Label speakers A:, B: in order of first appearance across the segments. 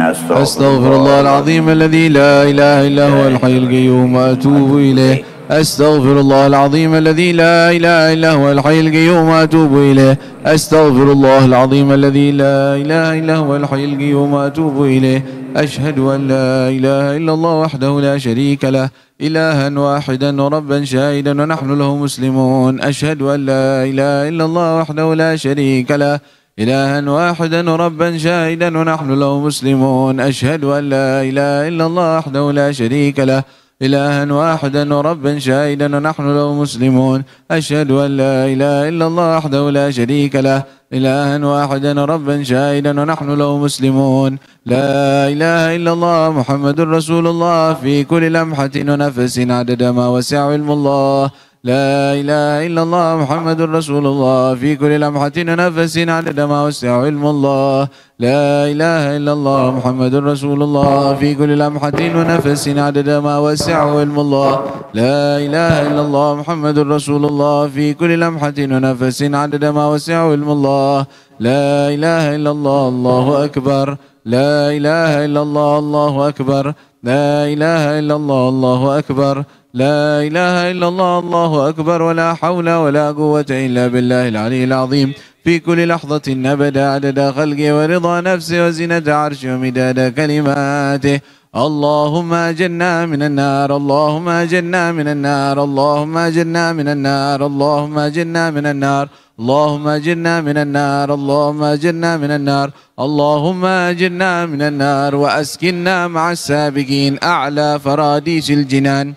A: أستغفر الله العظيم الذي لا إله إلا هو الحي القيوم وأتوب إليه. أستغفر الله العظيم الذي لا إله إلا هو الحي القيوم وأتوب إليه. أستغفر الله العظيم الذي لا إله إلا هو الحي القيوم وأتوب إليه. أشهد أن لا إله إلا الله وحده لا شريك له إلها واحدا وربا شاهدا ونحن له مسلمون. أشهد أن لا إله إلا الله وحده لا شريك له إلها واحدا وربا شاهدا ونحن له مسلمون. أشهد أن لا إله إلا الله وحده لا شريك له إلها واحدا وربا شاهدا ونحن له مسلمون. أشهد أن لا إله إلا الله وحده لا شريك له إلها واحدا وربا شاهدا ونحن له مسلمون. لا إله إلا الله محمد رسول الله في كل لمحة ونفس عدد ما وسع علم الله. لا إله إلا الله محمد رسول الله في كل لمحة ونفس عدد ما وسع علم الله. لا إله إلا الله محمد رسول الله في كل لمحة ونفس عدد ما وسع علم الله. لا إله إلا الله محمد رسول الله في كل لمحة ونفس عدد ما وسع علم الله. لا إله إلا الله الله أكبر. لا إله إلا الله الله أكبر. لا إله إلا الله الله أكبر. لا إله إلا الله الله أكبر. ولا حول ولا قوة إلا بالله العلي العظيم. في كل لحظة أبدا عدد خلقه ورضا نفسه وزنة عرشه ومداد كلماته. اللهم أجرنا من النار. اللهم أجرنا من النار. اللهم أجرنا من النار. اللهم أجرنا من النار. اللهم أجرنا من النار. اللهم أجرنا من النار. اللهم أجرنا من النار وأسكننا مع السابقين أعلى فراديس الجنان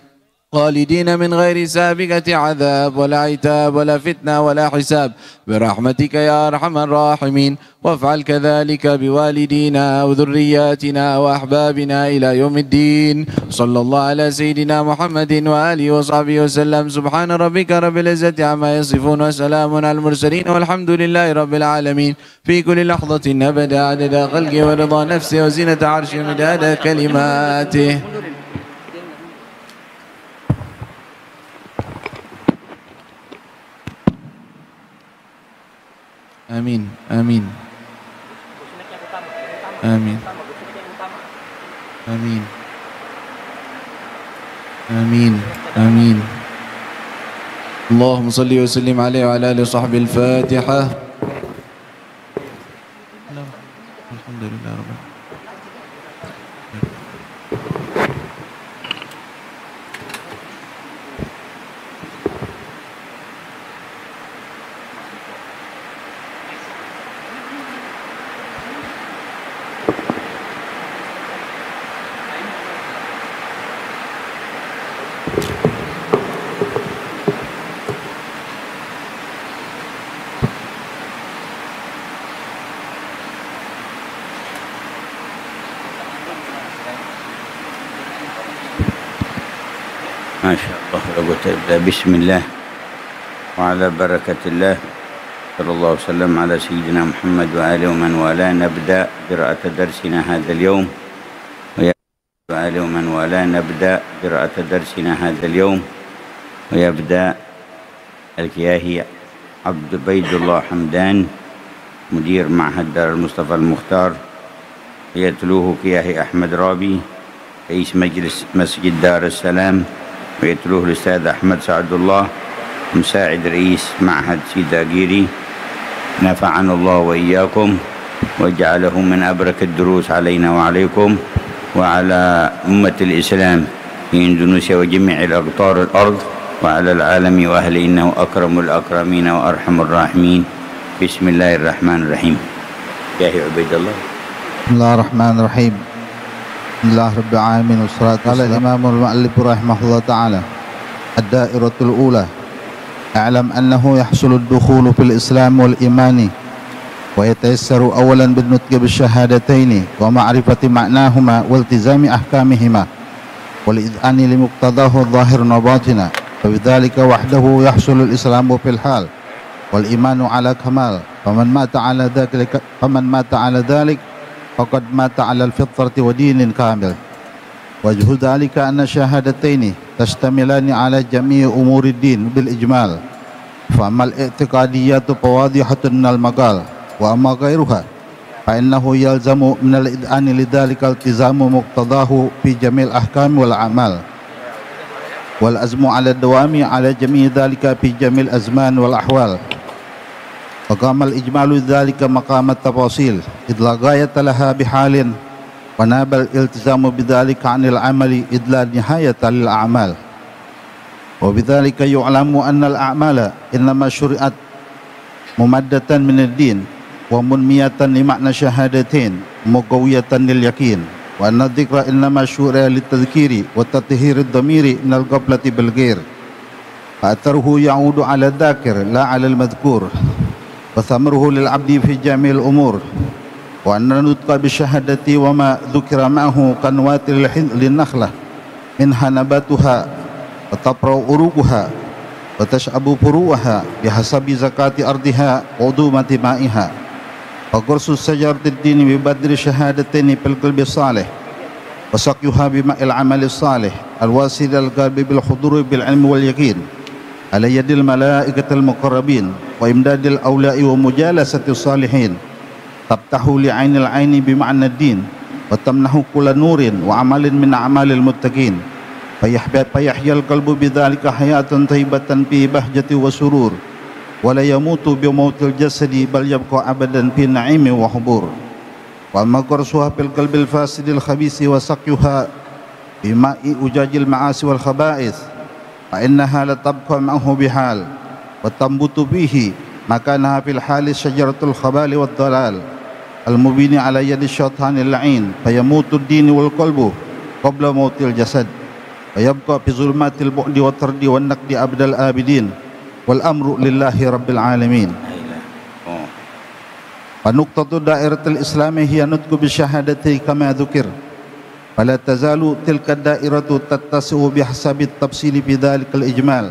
A: خالدين من غير سابقة عذاب ولا عتاب ولا فتنة ولا حساب برحمتك يا أرحم الراحمين. وافعل كذلك بوالدينا وذرياتنا وأحبابنا إلى يوم الدين. صلى الله على سيدنا محمد وآله وصحبه وسلم. سبحان ربك رب العزة عما يصفون وسلام على المرسلين والحمد لله رب العالمين. في كل لحظة أبدا عدد خلقه ورضا نفسه وزنة عرشه ومداد كلماته. آمين آمين آمين آمين آمين آمين. اللهم صل وسلم عليه وعلى آله وصحبه. الفاتحة. الحمد لله رب العالمين.
B: ما شاء الله لا قوة إلا بالله. بسم الله وعلى بركة الله. صلى الله وسلم على سيدنا محمد وآله ومن والاه. نبدأ قراءة درسنا هذا اليوم. ويبدأ الكياهي عبد بيد الله حمدان مدير معهد دار المصطفى المختار. يتلوه كياهي أحمد رابي رئيس مجلس مسجد دار السلام. ويتلوه الأستاذ أحمد سعد الله مساعد رئيس معهد سيدا قيري. نفعنا الله وإياكم وجعله من أبرك الدروس علينا وعليكم وعلى أمة الإسلام في إندونيسيا وجميع الأقطار الأرض وعلى العالم وأهله، إنه أكرم الأكرمين وأرحم الراحمين. بسم الله الرحمن الرحيم. يا عبيد الله.
C: بسم الله الرحمن الرحيم. بسم الله رب العالمين والصلاة على الإمام المؤلف رحمه الله تعالى. الدائرة الأولى: اعلم أنه يحصل الدخول في الإسلام والإيمان ويتيسر أولا بالنطق بالشهادتين ومعرفة معناهما والتزام أحكامهما والإذعان لمقتضاه الظاهر وباطنا، فبذلك وحده يحصل الإسلام في الحال والإيمان على كمال. فمن مات على ذلك فقد مات على الفطرة ودين كامل. وجه ذلك أن الشهادتين تشتملان على جميع أمور الدين بالإجمال، فأما الاعتقاديات فواضحة من المقال، وأما غيرها فإنه يلزم من الإذعان لذلك التزام مقتضاه في جميع الأحكام والأعمال، والأزم على الدوام على جميع ذلك في جميع الأزمان والأحوال. وقام الإجمال ذلك مقام التفاصيل إذ لا غاية لها بحال، وناب الالتزام بذلك عن العمل إذ لا نهاية للأعمال. وبذلك يعلم أن الأعمال إنما شرعت ممدة من الدين ومنمية لمعنى شهادتين مقوية لليقين، وأن الذكر إنما شرع للتذكير وتطهير الضمير من الغفلة بالغير، فأثره يعود على الذاكر لا على المذكور، وثمره للعبد في جميع الأمور. وأن النطق بالشهادة وما ذكر معه كنوات للنخلة منها نباتها وتطرأ عروقها وتشعب فروعها بحسب زكاة أرضها وعدومة مائها، وغرس الشجرة الدين ببدر شهادتين في القلب الصالح، وسقيها بماء العمل الصالح الواصل القلب بالحضور بالعلم واليقين على يد الملائكة المقربين، وإمداد الأولياء ومجالسة الصالحين، تفتح لعين العين بمعنى الدين، وتمنح كل نور وعمل من أعمال المتقين، فيحيا القلب بذلك حياة طيبة في بهجة وسرور، ولا يموت بموت الجسد بل يبقى أبدا في نعيم وحبور. وأما قرصها في القلب الفاسد الخبيث وسقيها بماء أجاج المعاصي والخبائث، فإنها لتبقى معه بحال وتنبت به مكانها في الحال شجرة الخبال والضلال المبين على يد الشيطان اللعين، فيموت الدين والقلب قبل موت الجسد، ويبقى في ظلمات البعد والطرد والنقد أبد الآبدين، والأمر لله رب العالمين. فنقطة دائرة الإسلام هي نطق بالشهادة كما ذكر، فلا تزال تلك الدائرة تتسع بحسب التفصيل في ذلك الإجمال،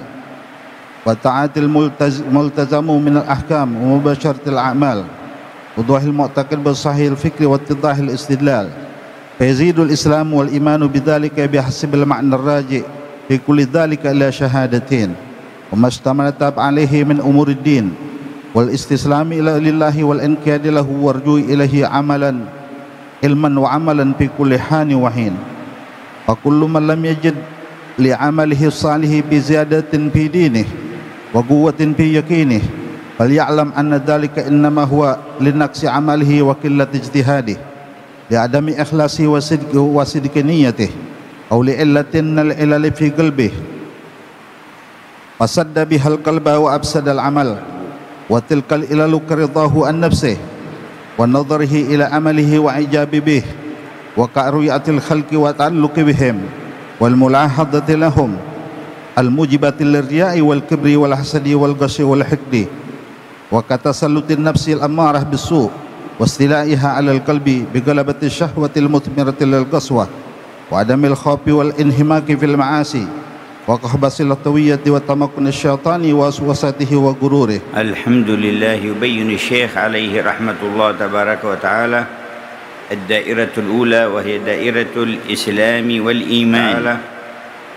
C: وتعاتي الملتزم من الأحكام ومباشرة الأعمال، وضوح المعتقد بالصحيح الفكر واتضاح الاستدلال، فيزيد الإسلام والإيمان بذلك بحسب المعنى الراجع في كل ذلك إلى شهادتين وما اشتملت عليه من أمور الدين، والاستسلام لله والانقياد له والرجوع إليه عملا علما وعملا في كل حان وحين. فكل من لم يجد لعمله الصالح بزيادة في دينه وقوة في يقينه فليعلم أن ذلك إنما هو لنقص عمله وقلة اجتهاده، لعدم إخلاصه وصدق نيته، أو لعلة من العلل في قلبه فسد بها القلب وأفسد العمل، وتلك العلل كرضاه عن نفسه ونظره إلى عمله وإعجاب به، وكرؤية الخلق وتعلق بهم والملاحظة لهم الموجبة للرياء والكبر والحسد والغش والحقد، وكتسلط النفس الأمارة بالسوء واستيلائها على القلب بغلبة الشهوة المثمرة للقسوة وعدم الخوف والانهماك في المعاصي وقحبس الطوية وتمكن الشيطان ووسوسته وغروره.
B: الحمد لله. يبين الشيخ عليه رحمة الله تبارك وتعالى الدائرة الأولى وهي دائرة الإسلام والإيمان.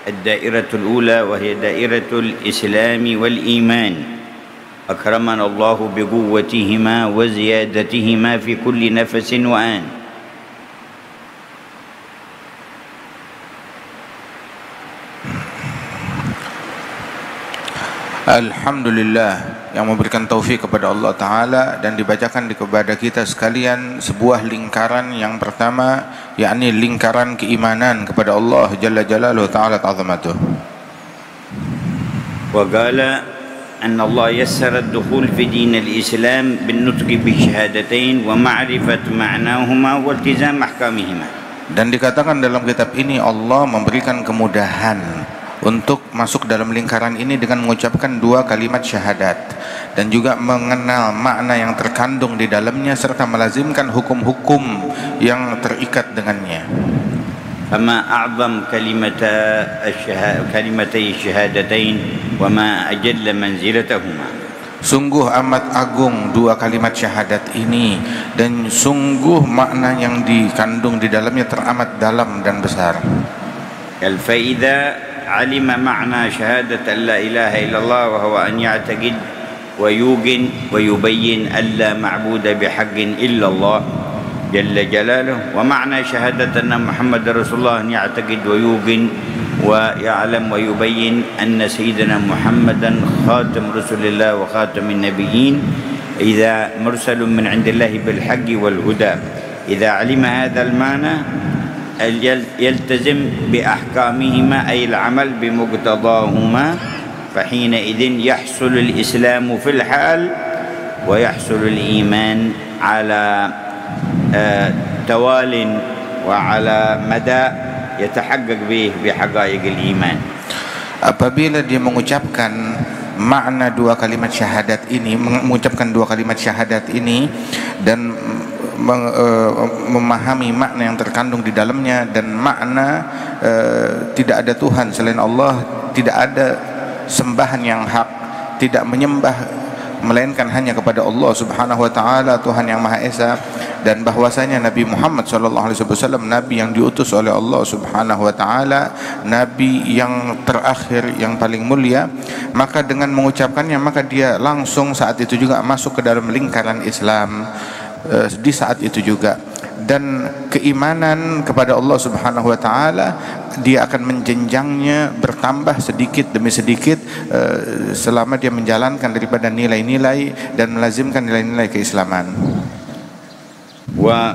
B: الدائرة الأولى وهي دائرة الإسلام والإيمان، أكرمنا الله بقوتهما وزيادتهما في كل نفس وآن.
D: Alhamdulillah yang memberikan taufik kepada Allah Ta'ala, dan dibacakan kepada kita sekalian sebuah lingkaran yang pertama, yakni lingkaran keimanan kepada Allah Jalla Jalaluhu Ta'ala Ta'zamatuh.
B: Wa qala anna Allah yassara ad-dukhul fi din al-Islam bin-nutqi bi-syahadatain wa ma'rifat ma'nahuma wa iltizam ahkamihima.
D: Dan dikatakan dalam kitab ini Allah memberikan kemudahan untuk masuk dalam lingkaran ini dengan mengucapkan dua kalimat syahadat dan juga mengenal makna yang terkandung di dalamnya serta melazimkan hukum-hukum yang terikat dengannya.
B: Fama a'zam kalimatay syahadatain wa ma ajalla manzilatahuma.
D: Sungguh amat agung dua kalimat syahadat ini, dan sungguh makna yang dikandung di dalamnya teramat dalam dan besar.
B: Al-faida علم معنى شهادة أن لا إله إلا الله وهو أن يعتقد ويوقن ويبين أن لا معبود بحق إلا الله جل جلاله. ومعنى شهادة أن محمد رسول الله أن يعتقد ويوقن ويعلم ويبين أن سيدنا محمدا خاتم رسل الله وخاتم النبيين، إذا مرسل من عند الله بالحق والهدى. إذا علم هذا المعنى يلتزم بأحكامهما أي العمل بمقتضاهما، فحينئذ يحصل الإسلام في الحال ويحصل الإيمان على توال وعلى مدى يتحقق به بحقائق الإيمان.
D: Apabila dia mengucapkan makna dua kalimat syahadat ini, mengucapkan dua kalimat syahadat ini dan memahami makna yang terkandung di dalamnya dan makna tidak ada Tuhan selain Allah, tidak ada sembahan yang hak, tidak menyembah melainkan hanya kepada Allah Subhanahu wa taala, Tuhan yang Maha Esa, dan bahwasanya Nabi Muhammad sallallahu alaihi wasallam nabi yang diutus oleh Allah Subhanahu wa taala, nabi yang terakhir yang paling mulia, maka dengan mengucapkannya maka dia langsung saat itu juga masuk ke dalam lingkaran Islam di saat itu juga. Dan keimanan kepada Allah Subhanahu wa taala dia akan menjenjangnya bertambah sedikit demi sedikit selama dia menjalankan daripada nilai-nilai dan melazimkan nilai-nilai keislaman.
B: Wa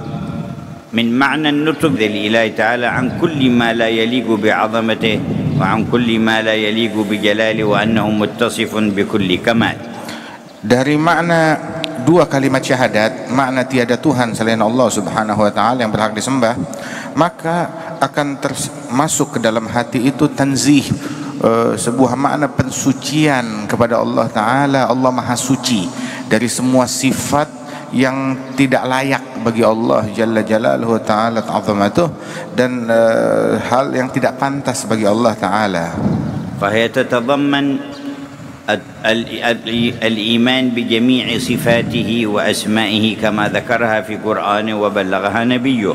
B: min ma'na an-nutq lillahi ta'ala an kulli ma la yaliqu bi'azamatihi wa an kulli ma la yaliqu bi jalalihi wa annahu muttasifun bi kulli kamal.
D: Dari makna dua kalimat syahadat, makna tiada Tuhan selain Allah Subhanahu wa taala yang berhak disembah, maka akan masuk ke dalam hati itu tanzih, sebuah makna pensucian kepada Allah taala. Allah Maha Suci dari semua sifat yang tidak layak bagi Allah Jalla Jalaluhu Ta'ala Ta'zamatuh, dan hal yang tidak pantas bagi Allah Ta'ala.
B: Fahiyya tatadamman الإيمان بجميع صفاته وأسمائه كما ذكرها في قرآنه وبلغها نبيه.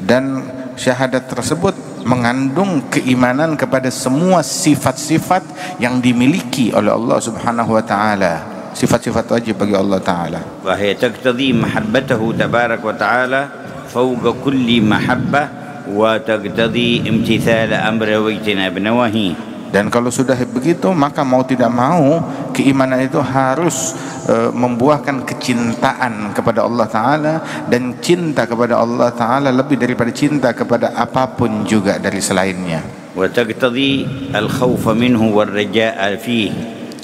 D: Dan syahadat tersebut mengandung keimanan kepada semua sifat-sifat yang dimiliki oleh Allah Subhanahu wa taala, sifat-sifat wajib bagi Allah taala.
B: وهي تقتضي محبته تبارك وتعالى فوق كل محبة وتقتضي امتثال أمره واجتناب نواهيه.
D: Dan kalau sudah begitu maka mau tidak mau keimanan itu harus membuahkan kecintaan kepada Allah Ta'ala, dan cinta kepada Allah Ta'ala lebih daripada cinta kepada apapun juga dari selainnya.
B: وتقتضي الخوف منه والرجاء فيه.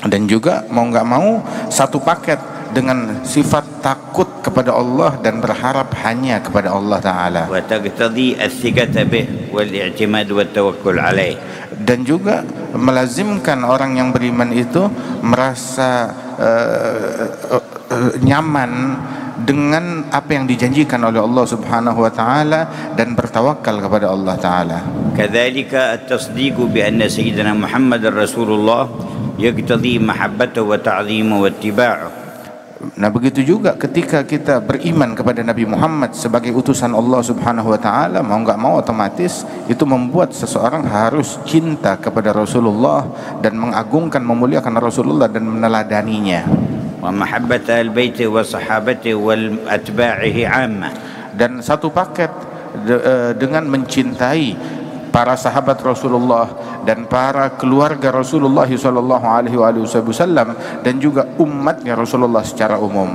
D: Dan juga mau nggak mau satu paket dengan sifat takut kepada Allah dan berharap hanya kepada Allah Ta'ala.
B: وتقتضي الثقة به والاعتماد والتوكل عليه.
D: Dan juga melazimkan orang yang beriman itu merasa nyaman dengan apa yang dijanjikan oleh Allah Subhanahu wa taala dan bertawakal kepada Allah taala.
B: كذلك التصديق بأن سيدنا محمد رسول الله يقتضي محبته وتعظيمه واتباعه.
D: Nah begitu juga ketika kita beriman kepada Nabi Muhammad sebagai utusan Allah Subhanahu wa taala, mau enggak mau otomatis itu membuat seseorang harus cinta kepada Rasulullah dan mengagungkan memuliakan Rasulullah dan meneladaninya.
B: Wa mahabbata al-baiti wa sahabati wal atba'ihi 'amma. Dan
D: satu paket dengan mencintai para sahabat Rasulullah dan para keluarga Rasulullah sallallahu alaihi wasallam dan juga umatnya Rasulullah secara umum.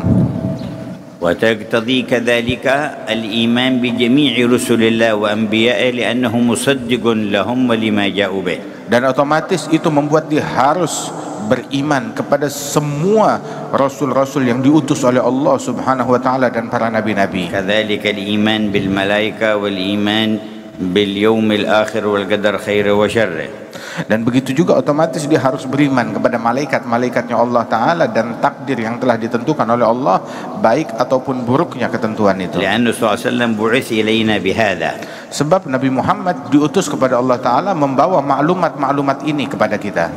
B: Wa taqtadi kadzalika al-iman bi jami'i rusulillah wa anbiya'ihi li'annahu musaddiqun lahum wa lima ja'u bih.
D: Dan otomatis itu membuat dia harus beriman kepada semua rasul-rasul yang diutus oleh Allah Subhanahu wa taala dan para nabi-nabi.
B: Kadzalika al-iman bil malaika wal iman bil yaumil akhir wal qadar khairi wa syarri.
D: Dan begitu juga otomatis dia harus beriman kepada malaikat-malaikatnya Allah Ta'ala dan takdir yang telah ditentukan oleh Allah, baik ataupun buruknya ketentuan itu.
B: Lianna sallallahu bu'its ilaina bihadza.
D: Sebab Nabi Muhammad diutus kepada Allah Ta'ala membawa maklumat-maklumat ini kepada kita.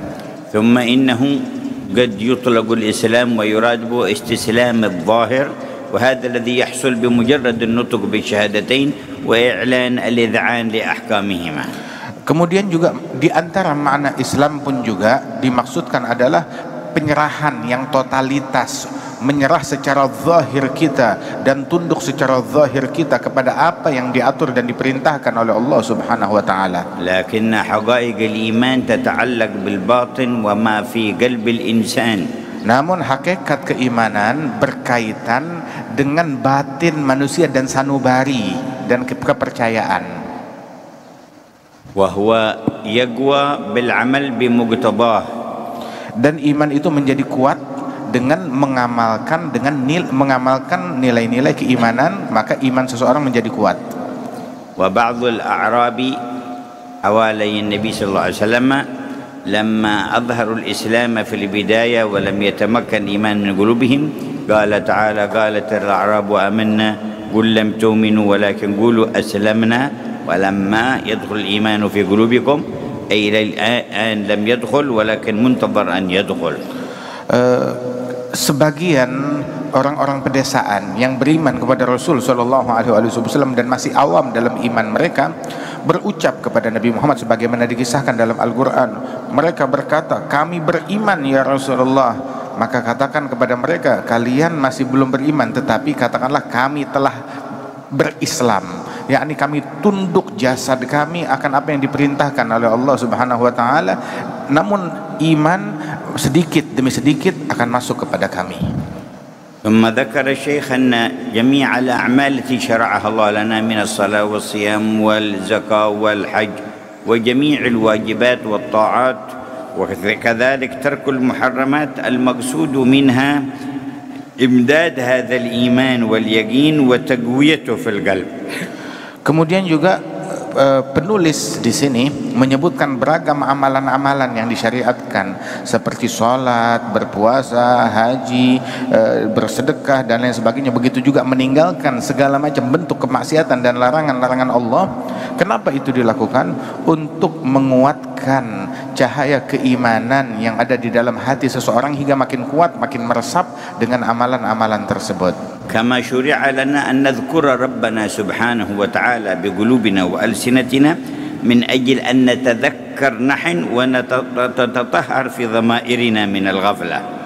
B: Thumma innahu qad yutlaqu al-islam wa yurad bi istislam adh-dhahir. وهذا الذي يحصل بمجرد النطق بالشهادتين وإعلان الإذعان لأحكامهما.
D: Kemudian juga di antara makna Islam pun juga dimaksudkan adalah penyerahan yang totalitas menyerah secara zahir kita dan tunduk secara zahir kita kepada apa yang diatur dan diperintahkan oleh Allah Subhanahu wa taala.
B: لكن حقائق الإيمان تتعلق بالباطن وما في قلب الإنسان.
D: Namun hakikat keimanan berkaitan dengan batin manusia dan sanubari dan kepercayaan.
B: وهو يقوى بالعمل بمقتضاه.
D: Dan iman itu menjadi kuat dengan mengamalkan nilai-nilai keimanan, maka iman seseorang menjadi kuat.
B: وبعض الأعراب حوالي النبي صلى الله عليه وسلم لما أظهروا الإسلام في البداية ولم يتمكن إيمان من قلوبهم قال تعالى قالت الأعراب آمنا قل لم تؤمنوا ولكن قولوا أسلمنا ولما يدخل الإيمان في قلوبكم أي إلى الآن لم يدخل ولكن منتظر أن يدخل.
D: Sebagian orang-orang pedesaan yang beriman kepada Rasul Shallallahu Alaihi Wasallam dan masih awam dalam iman mereka berucap kepada Nabi Muhammad sebagaimana dikisahkan dalam Al-Quran. Mereka berkata, kami beriman ya Rasulullah. Maka katakan kepada mereka, kalian masih belum beriman, tetapi katakanlah kami telah berislam, yakni kami tunduk jasad kami akan apa yang diperintahkan oleh Allah Subhanahu wa taala, namun iman sedikit demi sedikit akan masuk kepada kami.
B: ثم ذكر الشيخ أن جميع الأعمال التي شرعها الله لنا من الصلاة والصيام والزكاة والحج وجميع الواجبات والطاعات وكذلك ترك المحرمات المقصود منها إمداد هذا الإيمان واليقين وتقويته في القلب.
D: Kemudian juga penulis di sini menyebutkan beragam amalan-amalan yang disyariatkan seperti sholat, berpuasa, haji, bersedekah dan lain sebagainya. Begitu juga meninggalkan segala macam bentuk kemaksiatan dan larangan-larangan Allah. Kenapa itu dilakukan? Untuk menguatkan cahaya keimanan yang ada di dalam hati seseorang hingga makin kuat, makin meresap dengan amalan-amalan tersebut.
B: كما شرع لنا أن نذكر ربنا سبحانه وتعالى بقلوبنا وألسنتنا من أجل أن نتذكر نحن ونتطهر في ضمائرنا من الغفلة.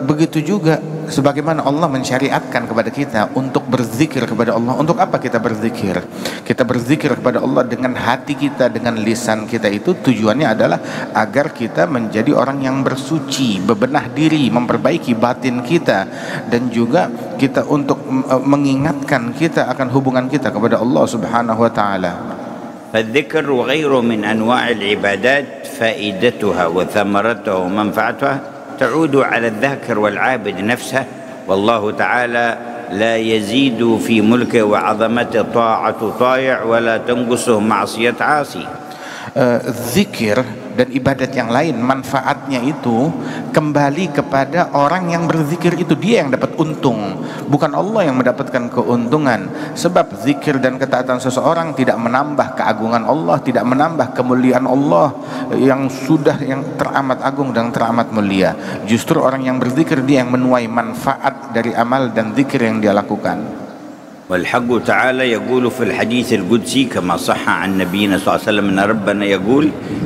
D: Begitu juga sebagaimana Allah mensyariatkan kepada kita untuk berzikir kepada Allah. Untuk apa kita berzikir? Kita berzikir kepada Allah dengan hati kita, dengan lisan kita. Itu tujuannya adalah agar kita menjadi orang yang bersuci, bebenah diri, memperbaiki batin kita, dan juga kita untuk mengingatkan kita akan hubungan kita kepada Allah Subhanahu wa taala.
B: فالذكر وغيره من أنواع العبادات فائدتها وثمرتها ومنفعتها تعود على الذاكر والعابد نفسه والله تعالى لا يزيد في ملكه وعظمته طاعة طائع ولا تنقصه معصية عاصي.
D: Zikir dan ibadat yang lain manfaatnya itu kembali kepada orang yang berzikir itu, dia yang dapat untung, bukan Allah yang mendapatkan keuntungan. Sebab zikir dan ketaatan seseorang tidak menambah keagungan Allah, tidak menambah kemuliaan Allah yang teramat agung dan teramat mulia. Justru orang yang berzikir dia yang menuai manfaat dari amal dan zikir yang dia lakukan.
B: والحق تعالى يقول في الحديث القدسي كما صح عن نبينا صلى الله عليه وسلم أن ربنا يقول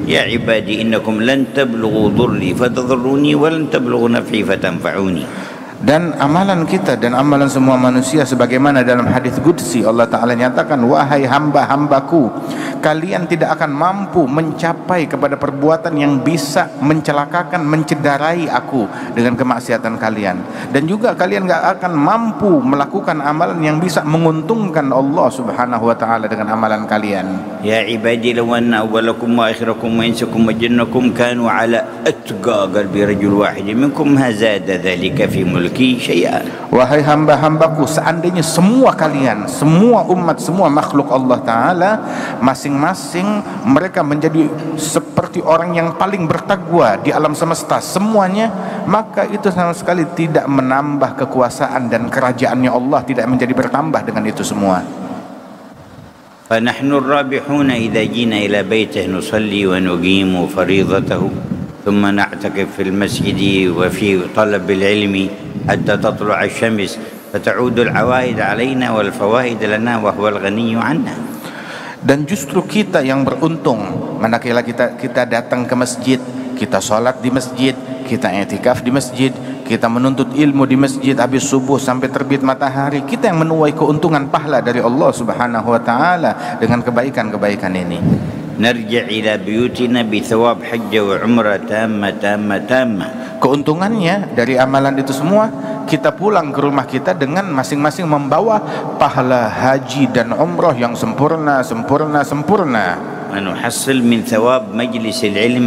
B: يا عبادي إنكم لن تبلغوا ضري فتضروني ولن تبلغوا نفعي فتنفعوني.
D: Dan amalan kita dan amalan semua manusia sebagaimana dalam hadis qudsi Allah Ta'ala nyatakan, wahai hamba-hambaku, kalian tidak akan mampu mencapai kepada perbuatan yang bisa mencelakakan, mencederai aku dengan kemaksiatan kalian, dan juga kalian gak akan mampu melakukan amalan yang bisa menguntungkan Allah Subhanahu wa Ta'ala dengan amalan kalian.
B: Ya ibadi law anna awwalakum wa akhirakum wa insakum wa jinnakum kanu ala atqa qalbi rajul wahid minkum ma zada dhalika fi mulki syai'an.
D: Wahai hamba-hambaku, seandainya semua kalian, semua umat, semua makhluk Allah Ta'ala masing-masing mereka menjadi seperti orang yang paling bertakwa di alam semesta semuanya, maka itu sama sekali tidak menambah kekuasaan dan kerajaannya Allah, tidak menjadi bertambah dengan itu semua.
B: فنحن الرابحون إذا جينا إلى بيته نصلي ونقيم فريضته ثم نعتكف في المسجد وفي طلب العلم حتى تطلع الشمس فتعود العوائد علينا والفوائد لنا وهو الغني عنا.
D: Dan justru kita yang beruntung manakala kita datang ke masjid, kita sholat di masjid, kita i'tikaf di masjid, kita menuntut ilmu di masjid habis subuh sampai terbit matahari, kita yang menuai keuntungan pahala dari Allah Subhanahu wa taala dengan kebaikan-kebaikan ini.
B: نرجع إلى بيوتنا بثواب حجة وعمرة تامة تامة تامة.
D: Keuntungannya dari amalan itu semua, kita pulang ke rumah kita dengan masing-masing membawa pahala haji dan umrah yang sempurna, sempurna, sempurna.
B: ونحصل من ثواب مجلس العلم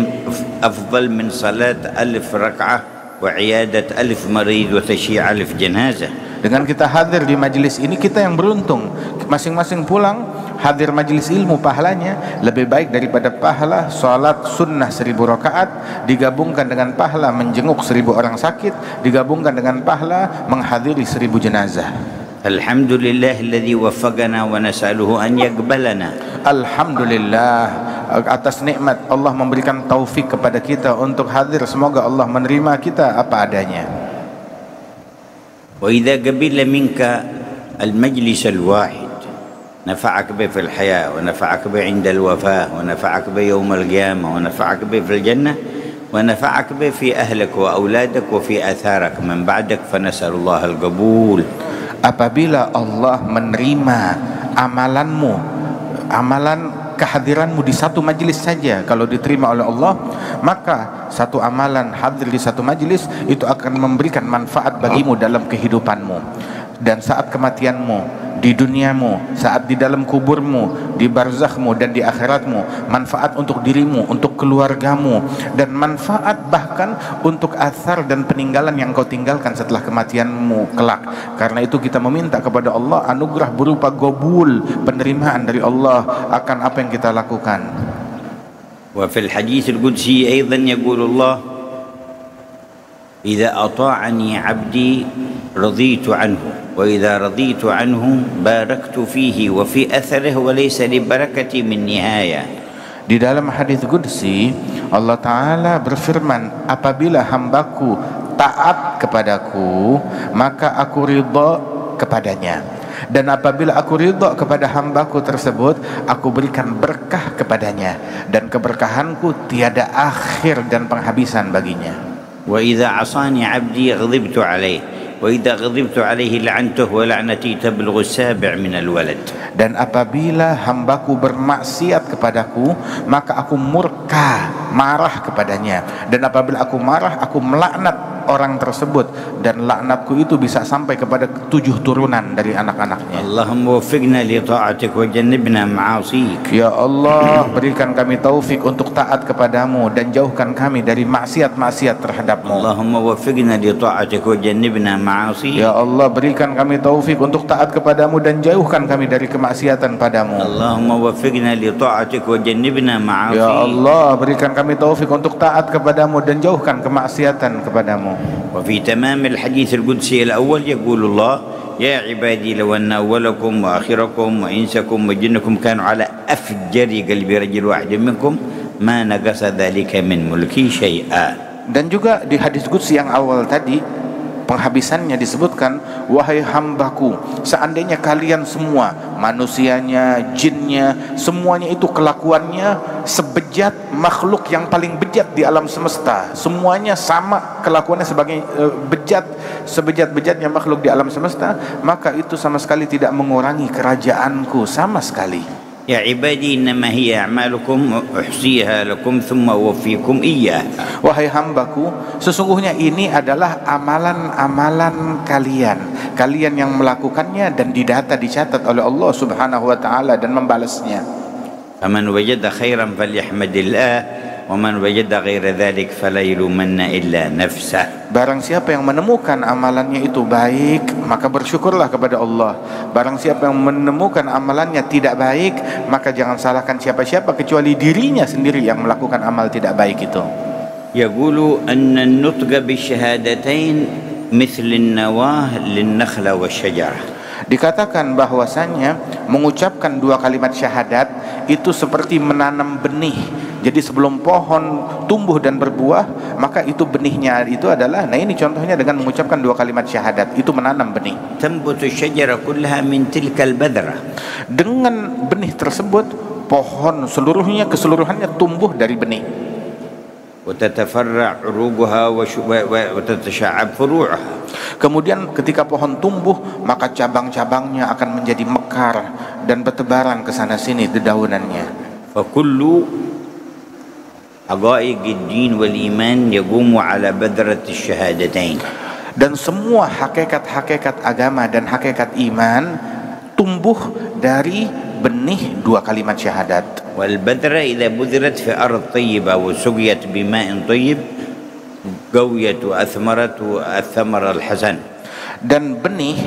B: أفضل من صلاة 1000 ركعة وعيادة 1000 مريض وتشييع 1000 جنازة.
D: Dengan kita hadir di majelis ini, kita yang beruntung. Masing-masing pulang hadir majelis ilmu, pahalanya lebih baik daripada pahala salat sunnah 1000 rakaat digabungkan dengan pahala menjenguk 1000 orang sakit, digabungkan dengan pahala menghadiri 1000 jenazah.
B: Alhamdulillah alladhi waffaqana wa nas'aluhu an yaqbalana.
D: Alhamdulillah atas nikmat Allah memberikan taufik kepada kita untuk hadir, semoga Allah menerima kita apa adanya.
B: وإذا قبل منك المجلس الواحد نفعك به في الحياة ونفعك به عند الوفاة ونفعك به يوم القيامة ونفعك به في الجنة ونفعك به في أهلك وأولادك وفي آثارك من بعدك فنسأل الله القبول.
D: Apabila Allah menerima amalanmu, amalan kehadiranmu di satu majelis saja, kalau diterima oleh Allah, maka satu amalan hadir di satu majelis itu akan memberikan manfaat bagimu dalam kehidupanmu dan saat kematianmu, di duniamu, saat di dalam kuburmu, di barzakhmu dan di akhiratmu, manfaat untuk dirimu, untuk keluargamu, dan manfaat bahkan untuk athar dan peninggalan yang kau tinggalkan setelah kematianmu kelak. Karena itu kita meminta kepada Allah anugerah berupa qabul, penerimaan dari Allah akan apa yang kita lakukan.
B: وفي الحديث القدسي أيضا يقول الله إذا أطاعني عبدي رضيت عنه وإذا رضيت عنه باركت فيه وفي أثره وليس لبركتي من نهاية.
D: Di dalam hadis qudsi Allah Ta'ala berfirman, apabila hambaku taat kepadaku maka aku ridha kepadanya, dan apabila aku ridha kepada hambaku tersebut aku berikan berkah kepadanya dan keberkahanku tiada akhir dan penghabisan baginya.
B: وإذا عصاني عبدي غضبت عليه وإذا غضبت عليه لعنته ولعنتي تبلغ السابع من الولد.
D: Dan apabila hambaku bermaksiat kepadaku maka aku murka, marah kepadanya, dan apabila aku marah aku melaknat orang tersebut, dan laknatku itu bisa sampai kepada 7 turunan dari anak-anaknya.
B: Allahumma waffiqna li ta'atik wa jannibna ma'asik.
D: Ya Allah, berikan kami taufik untuk taat kepadamu dan jauhkan kami dari maksiat-maksiat terhadapmu.
B: Allahumma waffiqna li ta'atik wa jannibna ma'asik.
D: Ya Allah, berikan kami taufik untuk taat kepadamu dan jauhkan kami dari kemaksiatan padamu.
B: Allahumma waffiqna li ta'atik wa jannibna ma'asik.
D: Ya Allah, berikan kami taufik untuk taat kepadamu dan jauhkan kemaksiatan kepadamu.
B: وفي تمام الحديث القدسي الأول يقول الله يا عبادي لو أن أولكم وآخركم وإنسكم وجنكم كانوا على أفجر قلب رجل واحد منكم ما نقص ذلك من ملكي شيئا.
D: Dan juga di hadis qudsi yang awal tadi penghabisannya disebutkan, wahai hambaku, seandainya kalian semua, manusianya, jinnya, semuanya itu kelakuannya sebejat makhluk yang paling bejat di alam semesta, semuanya sama kelakuannya sebagai bejat, sebejat-bejatnya makhluk di alam semesta, maka itu sama sekali tidak mengurangi kerajaanku sama sekali.
B: Ya ibadi innama hiya a'malukum uhsiha lakum thumma uwaffikum iyyaha.
D: Wahai hambaku, sesungguhnya ini adalah amalan-amalan kalian, kalian yang melakukannya dan didata, dicatat oleh Allah Subhanahu wa taala dan membalasnya.
B: Faman wajada khairan falyahmadillah wa man wajada ghaira dzalik fala yalumanna illa nafsah.
D: Barang siapa yang menemukan amalannya itu baik, maka bersyukurlah kepada Allah. Barang siapa yang menemukan amalannya tidak baik, maka jangan salahkan siapa-siapa kecuali dirinya sendiri yang melakukan amal tidak baik itu.
B: Yaqulu anna an-nutqa bisyahadatain mithl an-nawah lin-nakhla wasyajara.
D: Dikatakan bahwasanya mengucapkan 2 kalimat syahadat itu seperti menanam benih. Jadi sebelum pohon tumbuh dan berbuah, maka itu benihnya itu adalah, nah ini contohnya dengan mengucapkan 2 kalimat syahadat, itu menanam benih.
B: Tambutu syajara kullaha min tilkal badra.
D: Dengan benih tersebut pohon keseluruhannya tumbuh dari benih.
B: وتتفرع عروقها وتتشعب فروعها.
D: Kemudian ketika pohon tumbuh, maka cabang-cabangnya akan menjadi mekar dan bertebaran ke sana sini dedaunannya.
B: فكل حقائق الدين والإيمان يقوم على بذرة الشهادتين.
D: Dan semua hakikat-hakikat agama dan hakikat iman tumbuh dari benih dua kalimat syahadat.
B: والبذرة إذا بذرت في أرض طيبة وسقيت بماء طيب قويت وأثمرت الثمر الحسن.
D: Dan benih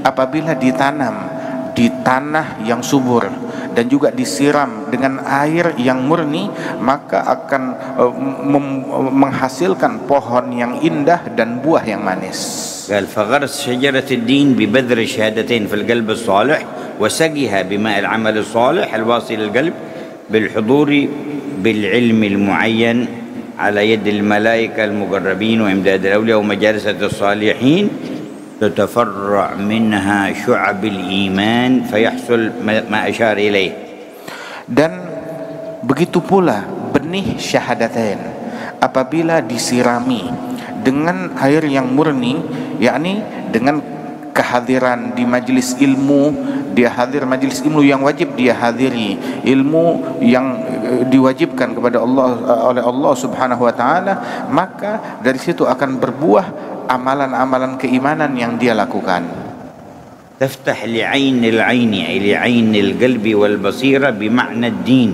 D: apabila ditanam di tanah yang subur dan juga disiram dengan air yang murni, maka akan menghasilkan pohon yang indah dan buah yang manis.
B: قال فغرس شجرة الدين ببذر الشهادتين في القلب الصالح وسقيها بماء العمل الصالح الواصل للقلب بالحضور بالعلم المعين على يد الملائكة المقربين وإمداد الأولياء ومجالسة الصالحين تتفرع منها شعب الإيمان فيحصل ما أشار إليه.
D: Dan begitu pula benih syahadatain apabila disirami dengan air yang murni, yakni dengan kehadiran di majelis ilmu, dia hadir majelis ilmu yang wajib dia hadiri, ilmu yang diwajibkan kepada Allah oleh Allah Subhanahu wa taala, maka dari situ akan berbuah amalan-amalan keimanan yang dia lakukan.
B: تفتح لعين العين أي لعين القلب والبصيرة بمعنى الدين.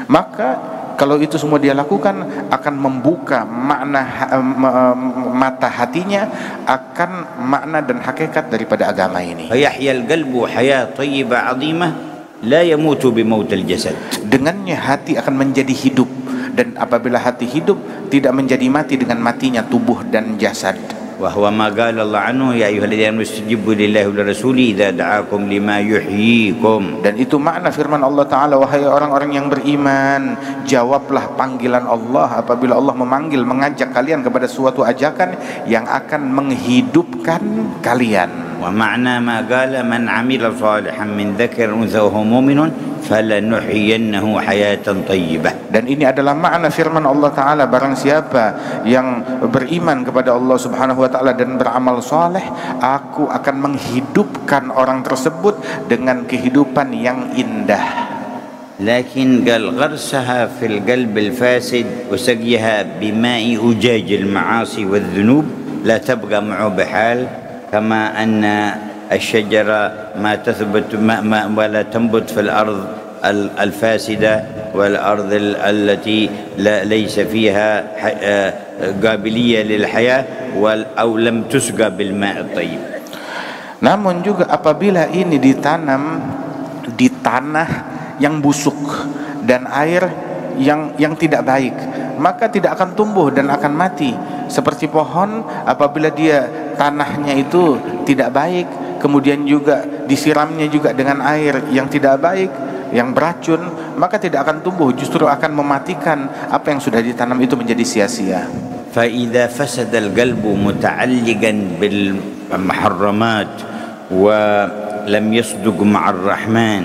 D: Maka kalau itu semua dia lakukan akan membuka makna mata hatinya akan makna dan hakikat daripada agama ini.
B: فيحيا القلب حياة طيبة عظيمة لا يموت بموت الجسد.
D: Dengannya hati akan menjadi hidup, dan apabila hati hidup tidak menjadi mati dengan matinya tubuh dan jasad.
B: وهو ما قال الله عنه يا أيها الذين آمنوا استجيبوا لله ولرسوله إذا دعاكم لما يحييكم.
D: Dan itu makna firman Allah Ta'ala, wahai orang-orang yang beriman, jawablah panggilan Allah apabila Allah memanggil, mengajak kalian kepada suatu ajakan yang akan menghidupkan kalian.
B: ومعنى ما قال من عمل صالحا من ذكر أنثى وهو مؤمن فلنحيينه حياة طيبة.
D: Dan ini adalah makna firman Allah Ta'ala, barang siapa yang beriman kepada Allah Subhanahu wa Ta'ala dan beramal soleh, aku akan menghidupkan orang tersebut dengan kehidupan yang indah.
B: لكن قال غرسها في القلب الفاسد وسقيها بماء أجاج المعاصي والذنوب لا تبقى معه بحال، كما أن الشجرة ما تثبت ولا تنبت في الأرض الفاسدة والأرض التي ليس فيها قابلية للحياة أو لم تسقى بالماء الطيب.
D: Namun juga apabila ini ditanam di tanah yang busuk dan air yang tidak baik, maka tidak akan tumbuh dan akan mati. Seperti pohon apabila dia tanahnya itu tidak baik, kemudian juga disiramnya juga dengan air yang tidak baik, yang beracun, maka tidak akan tumbuh, justru akan mematikan apa yang sudah ditanam itu menjadi sia-sia.
B: فإذا فسد القلب متعلقا بالمحرمات ولم يصدق مع الرحمن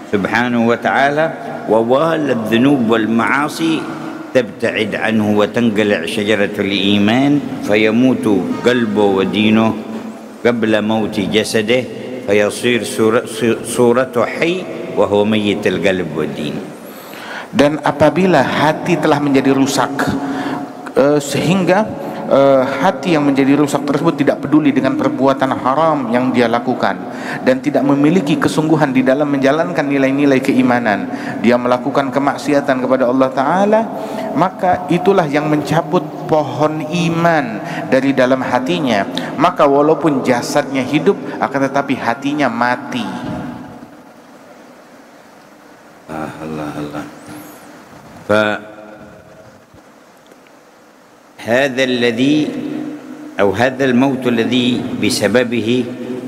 B: سبحانه وتعالى ووال الذنوب والمعاصي تبتعد عنه وتنقلع شجرة الإيمان فيموت قلبه ودينه قبل موت جسده فيصير صورته حي وهو ميت القلب والدين.
D: Dan apabila hati telah menjadi rusak, sehingga hati yang menjadi rusak tersebut tidak peduli dengan perbuatan haram yang dia lakukan dan tidak memiliki kesungguhan di dalam menjalankan nilai-nilai keimanan, dia melakukan kemaksiatan kepada Allah Ta'ala, maka itulah yang mencabut pohon iman dari dalam hatinya. Maka walaupun jasadnya hidup, akan tetapi hatinya mati.
B: Allah. هذا الذي أو هذا الموت الذي بسببه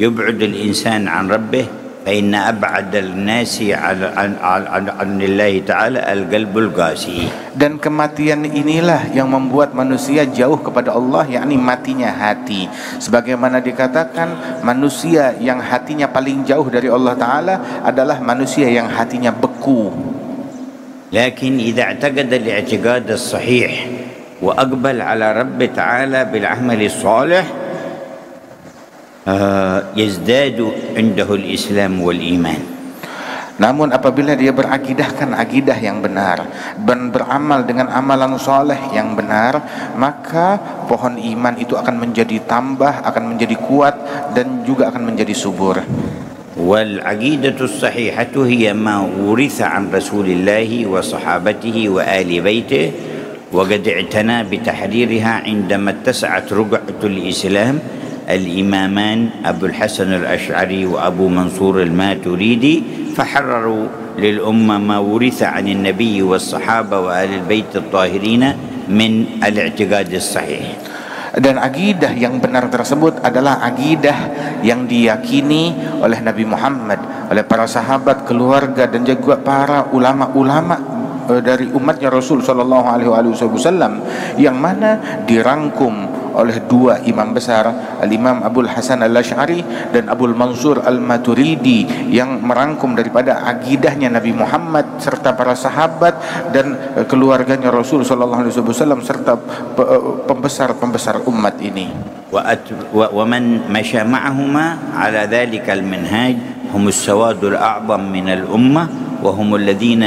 B: يبعد الإنسان عن ربه فإن أبعد الناس عن الله تعالى القلب القاسي.
D: Dan kematian inilah yang membuat manusia jauh kepada Allah, yakni matinya hati. Sebagaimana dikatakan, manusia yang hatinya paling jauh dari Allah Ta'ala adalah manusia yang hatinya beku.
B: لكن إذا اعتقد الاعتقاد الصحيح وأقبل على رب تعالى بالعمل الصالح يزداد عنده الإسلام والإيمان.
D: Namun apabila dia berakidahkan akidah yang benar dan beramal dengan amalan soleh yang benar, maka pohon iman itu akan menjadi tambah, akan menjadi kuat, dan juga akan menjadi subur.
B: والعقيدة الصحيحة هي ما ورث عن رسول الله وصحابته وآل بيته وقد اعتنى بتحريرها عندما اتسعت رقعة الإسلام الإمامان أبو الحسن الأشعري وأبو منصور الماتريدي فحرروا للأمة ما ورث عن النبي والصحابة وآل البيت الطاهرين من الاعتقاد الصحيح.
D: Dan akidah yang benar tersebut adalah akidah yang diyakini oleh Nabi Muhammad, oleh para sahabat, keluarga, dan juga para ulama-ulama dari umatnya Rasul Sallallahu Alaihi Wasallam, yang mana dirangkum oleh dua imam besar, Al-Imam Abul Hasan Al-Ash'ari dan Abul Mansur Al-Maturidi, yang merangkum daripada akidahnya Nabi Muhammad serta para sahabat dan keluarganya Rasul Sallallahu Alaihi Wasallam serta pembesar-pembesar umat ini.
B: ومن مشى معهما على ذلك المنهاج هم السواد الأعظم من الأمة وهم الذين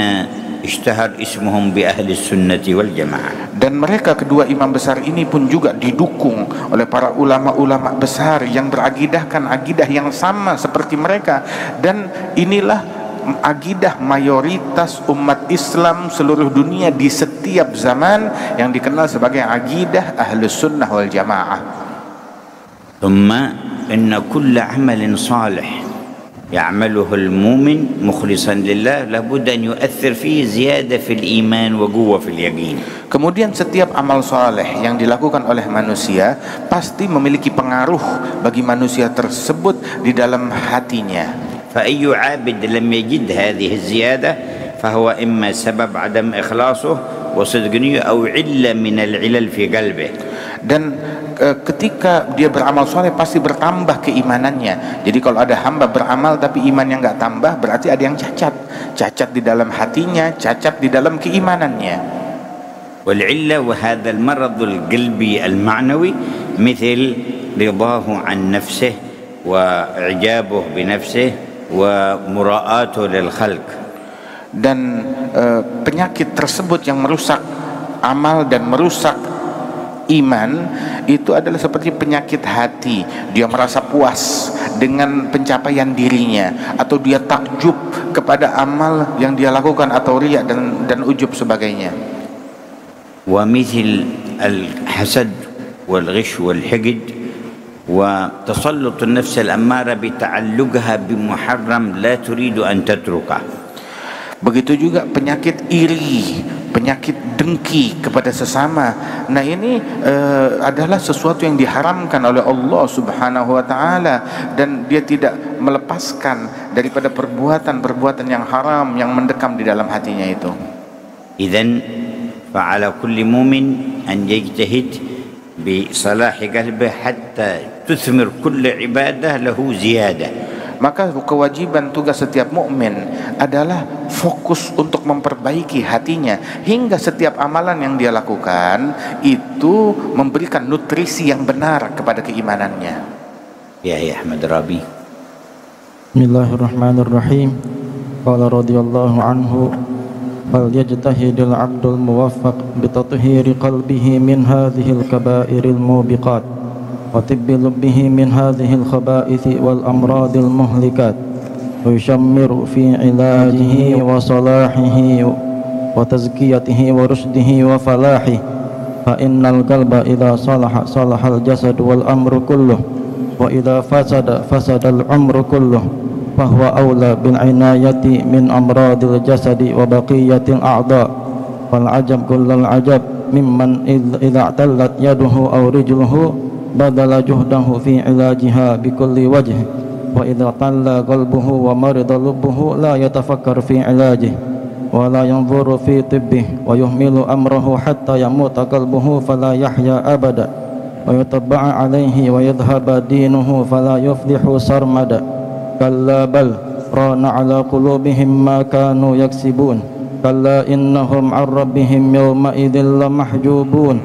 B: اشتهر اسمهم بأهل السنة والجماعة.
D: Dan mereka kedua imam besar ini pun juga didukung oleh para ulama-ulama besar yang berakidahkan akidah yang sama seperti mereka, dan inilah akidah mayoritas umat Islam seluruh dunia di setiap zaman yang dikenal sebagai akidah Ahlus Sunnah wal Jamaah.
B: ثم إن كل عمل صالح يعمله المؤمن مخلصا لله لابد أن يؤثر فيه زيادة في الإيمان وقوة في اليقين.
D: Kemudian setiap amal soleh yang dilakukan oleh manusia pasti memiliki pengaruh bagi manusia tersebut di dalam hatinya.
B: فأي عابد لم يجد هذه الزيادة فهو إما سبب عدم إخلاصه وصدق نية أو علة من العلل في قلبه.
D: Dan ketika dia beramal soleh pasti bertambah keimanannya. Jadi kalau ada hamba beramal tapi imannya nggak tambah, berarti ada yang cacat di dalam hatinya, cacat di dalam keimanannya.
B: والعلة وهذا المرض القلبي المعنوي مثل رضاه عن نفسه وإعجابه بنفسه ومراءاته للخلق.
D: Dan penyakit tersebut yang merusak amal dan merusak iman itu adalah seperti penyakit hati. Dia merasa puas dengan pencapaian dirinya, atau dia takjub kepada amal yang dia lakukan, atau riya dan ujub sebagainya.
B: ومثل الحسد والغش والحقد وتسلط النفس الأمارة بتعلقها بمحرم لا تريد أن تتركه.
D: Begitu juga penyakit iri, penyakit dengki kepada sesama. Nah ini adalah sesuatu yang diharamkan oleh Allah Subhanahu wa Ta'ala, dan dia tidak melepaskan daripada perbuatan-perbuatan yang haram yang mendekam di dalam hatinya itu.
B: إذن فعلى كل مؤمن أن يجتهد بصلاح قلبه حتى تثمر كل عبادة له زيادة.
D: Maka kewajiban tugas setiap mukmin adalah fokus untuk memperbaiki hatinya, hingga setiap amalan yang dia lakukan itu memberikan nutrisi yang benar kepada keimanannya.
B: Ya Ahmad Rabi.
E: Bismillahirrahmanirrahim. Qala radhiyallahu anhu, fal yajtahidul 'abdul muwaffaq bi tathhiri qalbihi min hadhil kaba'iril mubiqat وطب لبه من هذه الخبائث والأمراض المهلكات ويشمر في علاجه وصلاحه وتزكيته ورشده وفلاحه فإن القلب إذا صلح صلح الجسد والأمر كله وإذا فسد فسد العمر كله فهو أولى بالعناية من أمراض الجسد وبقية الأعضاء والعجب كل العجب ممن إذا اعتلت يده أو رجله بدل جهده في علاجها بكل وجه وإذا قل قلبه ومرض لبه لا يتفكر في علاجه ولا ينظر في طبه ويهمل أمره حتى يموت قلبه فلا يحيا أبدا ويطبع عليه ويذهب دينه فلا يفلح سرمدا كلا بل ران على قلوبهم ما كانوا يكسبون كلا إنهم عن ربهم يومئذ لمحجوبون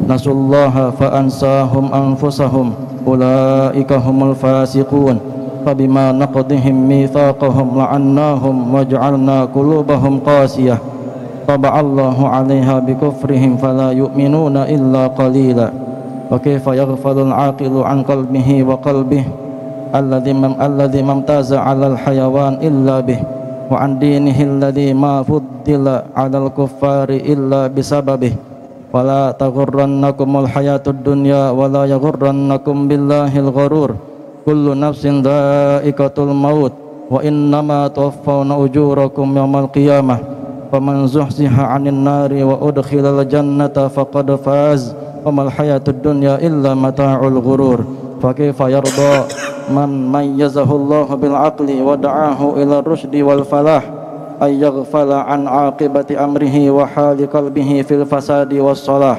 E: نسوا الله فأنساهم أنفسهم أولئك هم الفاسقون فبما نقضهم ميثاقهم لعناهم وجعلنا قلوبهم قاسية طبع الله عليها بكفرهم فلا يؤمنون إلا قليلا وكيف يغفل العاقل عن قلبه وقلبه الذي ما امتاز على الحيوان إلا به وعن دينه الذي ما فضل على الكفار إلا بسببه ولا تغرنكم الحياة الدنيا ولا يغرنكم بالله الغرور كل نفس ذائقة الموت وإنما توفون أجوركم يوم القيامة فمن زحزح عن النار وأدخل الجنة فقد فاز وما الحياة الدنيا إلا متاع الغرور فكيف يرضى من ميزه الله بالعقل ودعاه إلى الرشد والفلاح أن يغفل عن عاقبة أمره وحال قلبه في الفساد والصلاح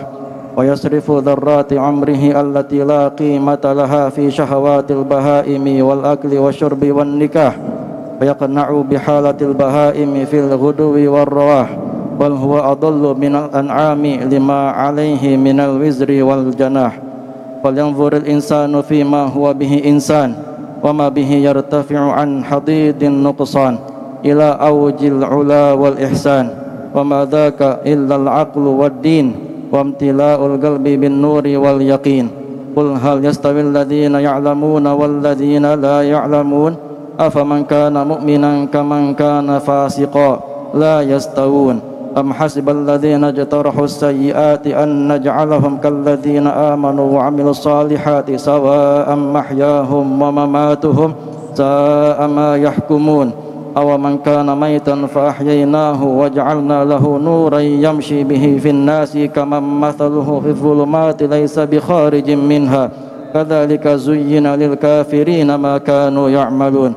E: ويصرف ذرات عمره التي لا قيمة لها في شهوات البهائم والأكل والشرب والنكاح ويقنع بحالة البهائم في الغدو والرواح بل هو أضل من الأنعام لما عليه من الوزر والجناح فلينظر الإنسان فيما هو به إنسان وما به يرتفع عن حضيض النقصان إلى أوج العلا والإحسان وما ذاك إلا العقل والدين وامتلاء القلب بالنور واليقين قل هل يستوي الذين يعلمون والذين لا يعلمون أفمن كان مؤمنا كمن كان فاسقا لا يستوون أم حسب الذين اجترحوا السيئات أن نجعلهم كالذين آمنوا وعملوا الصالحات سواء محياهم ومماتهم ساء ما يحكمون أو من كان ميتا فأحييناه وجعلنا له نورا يمشي به في الناس كمن مثله في الظلمات ليس بخارج منها كذلك زين للكافرين ما كانوا يعملون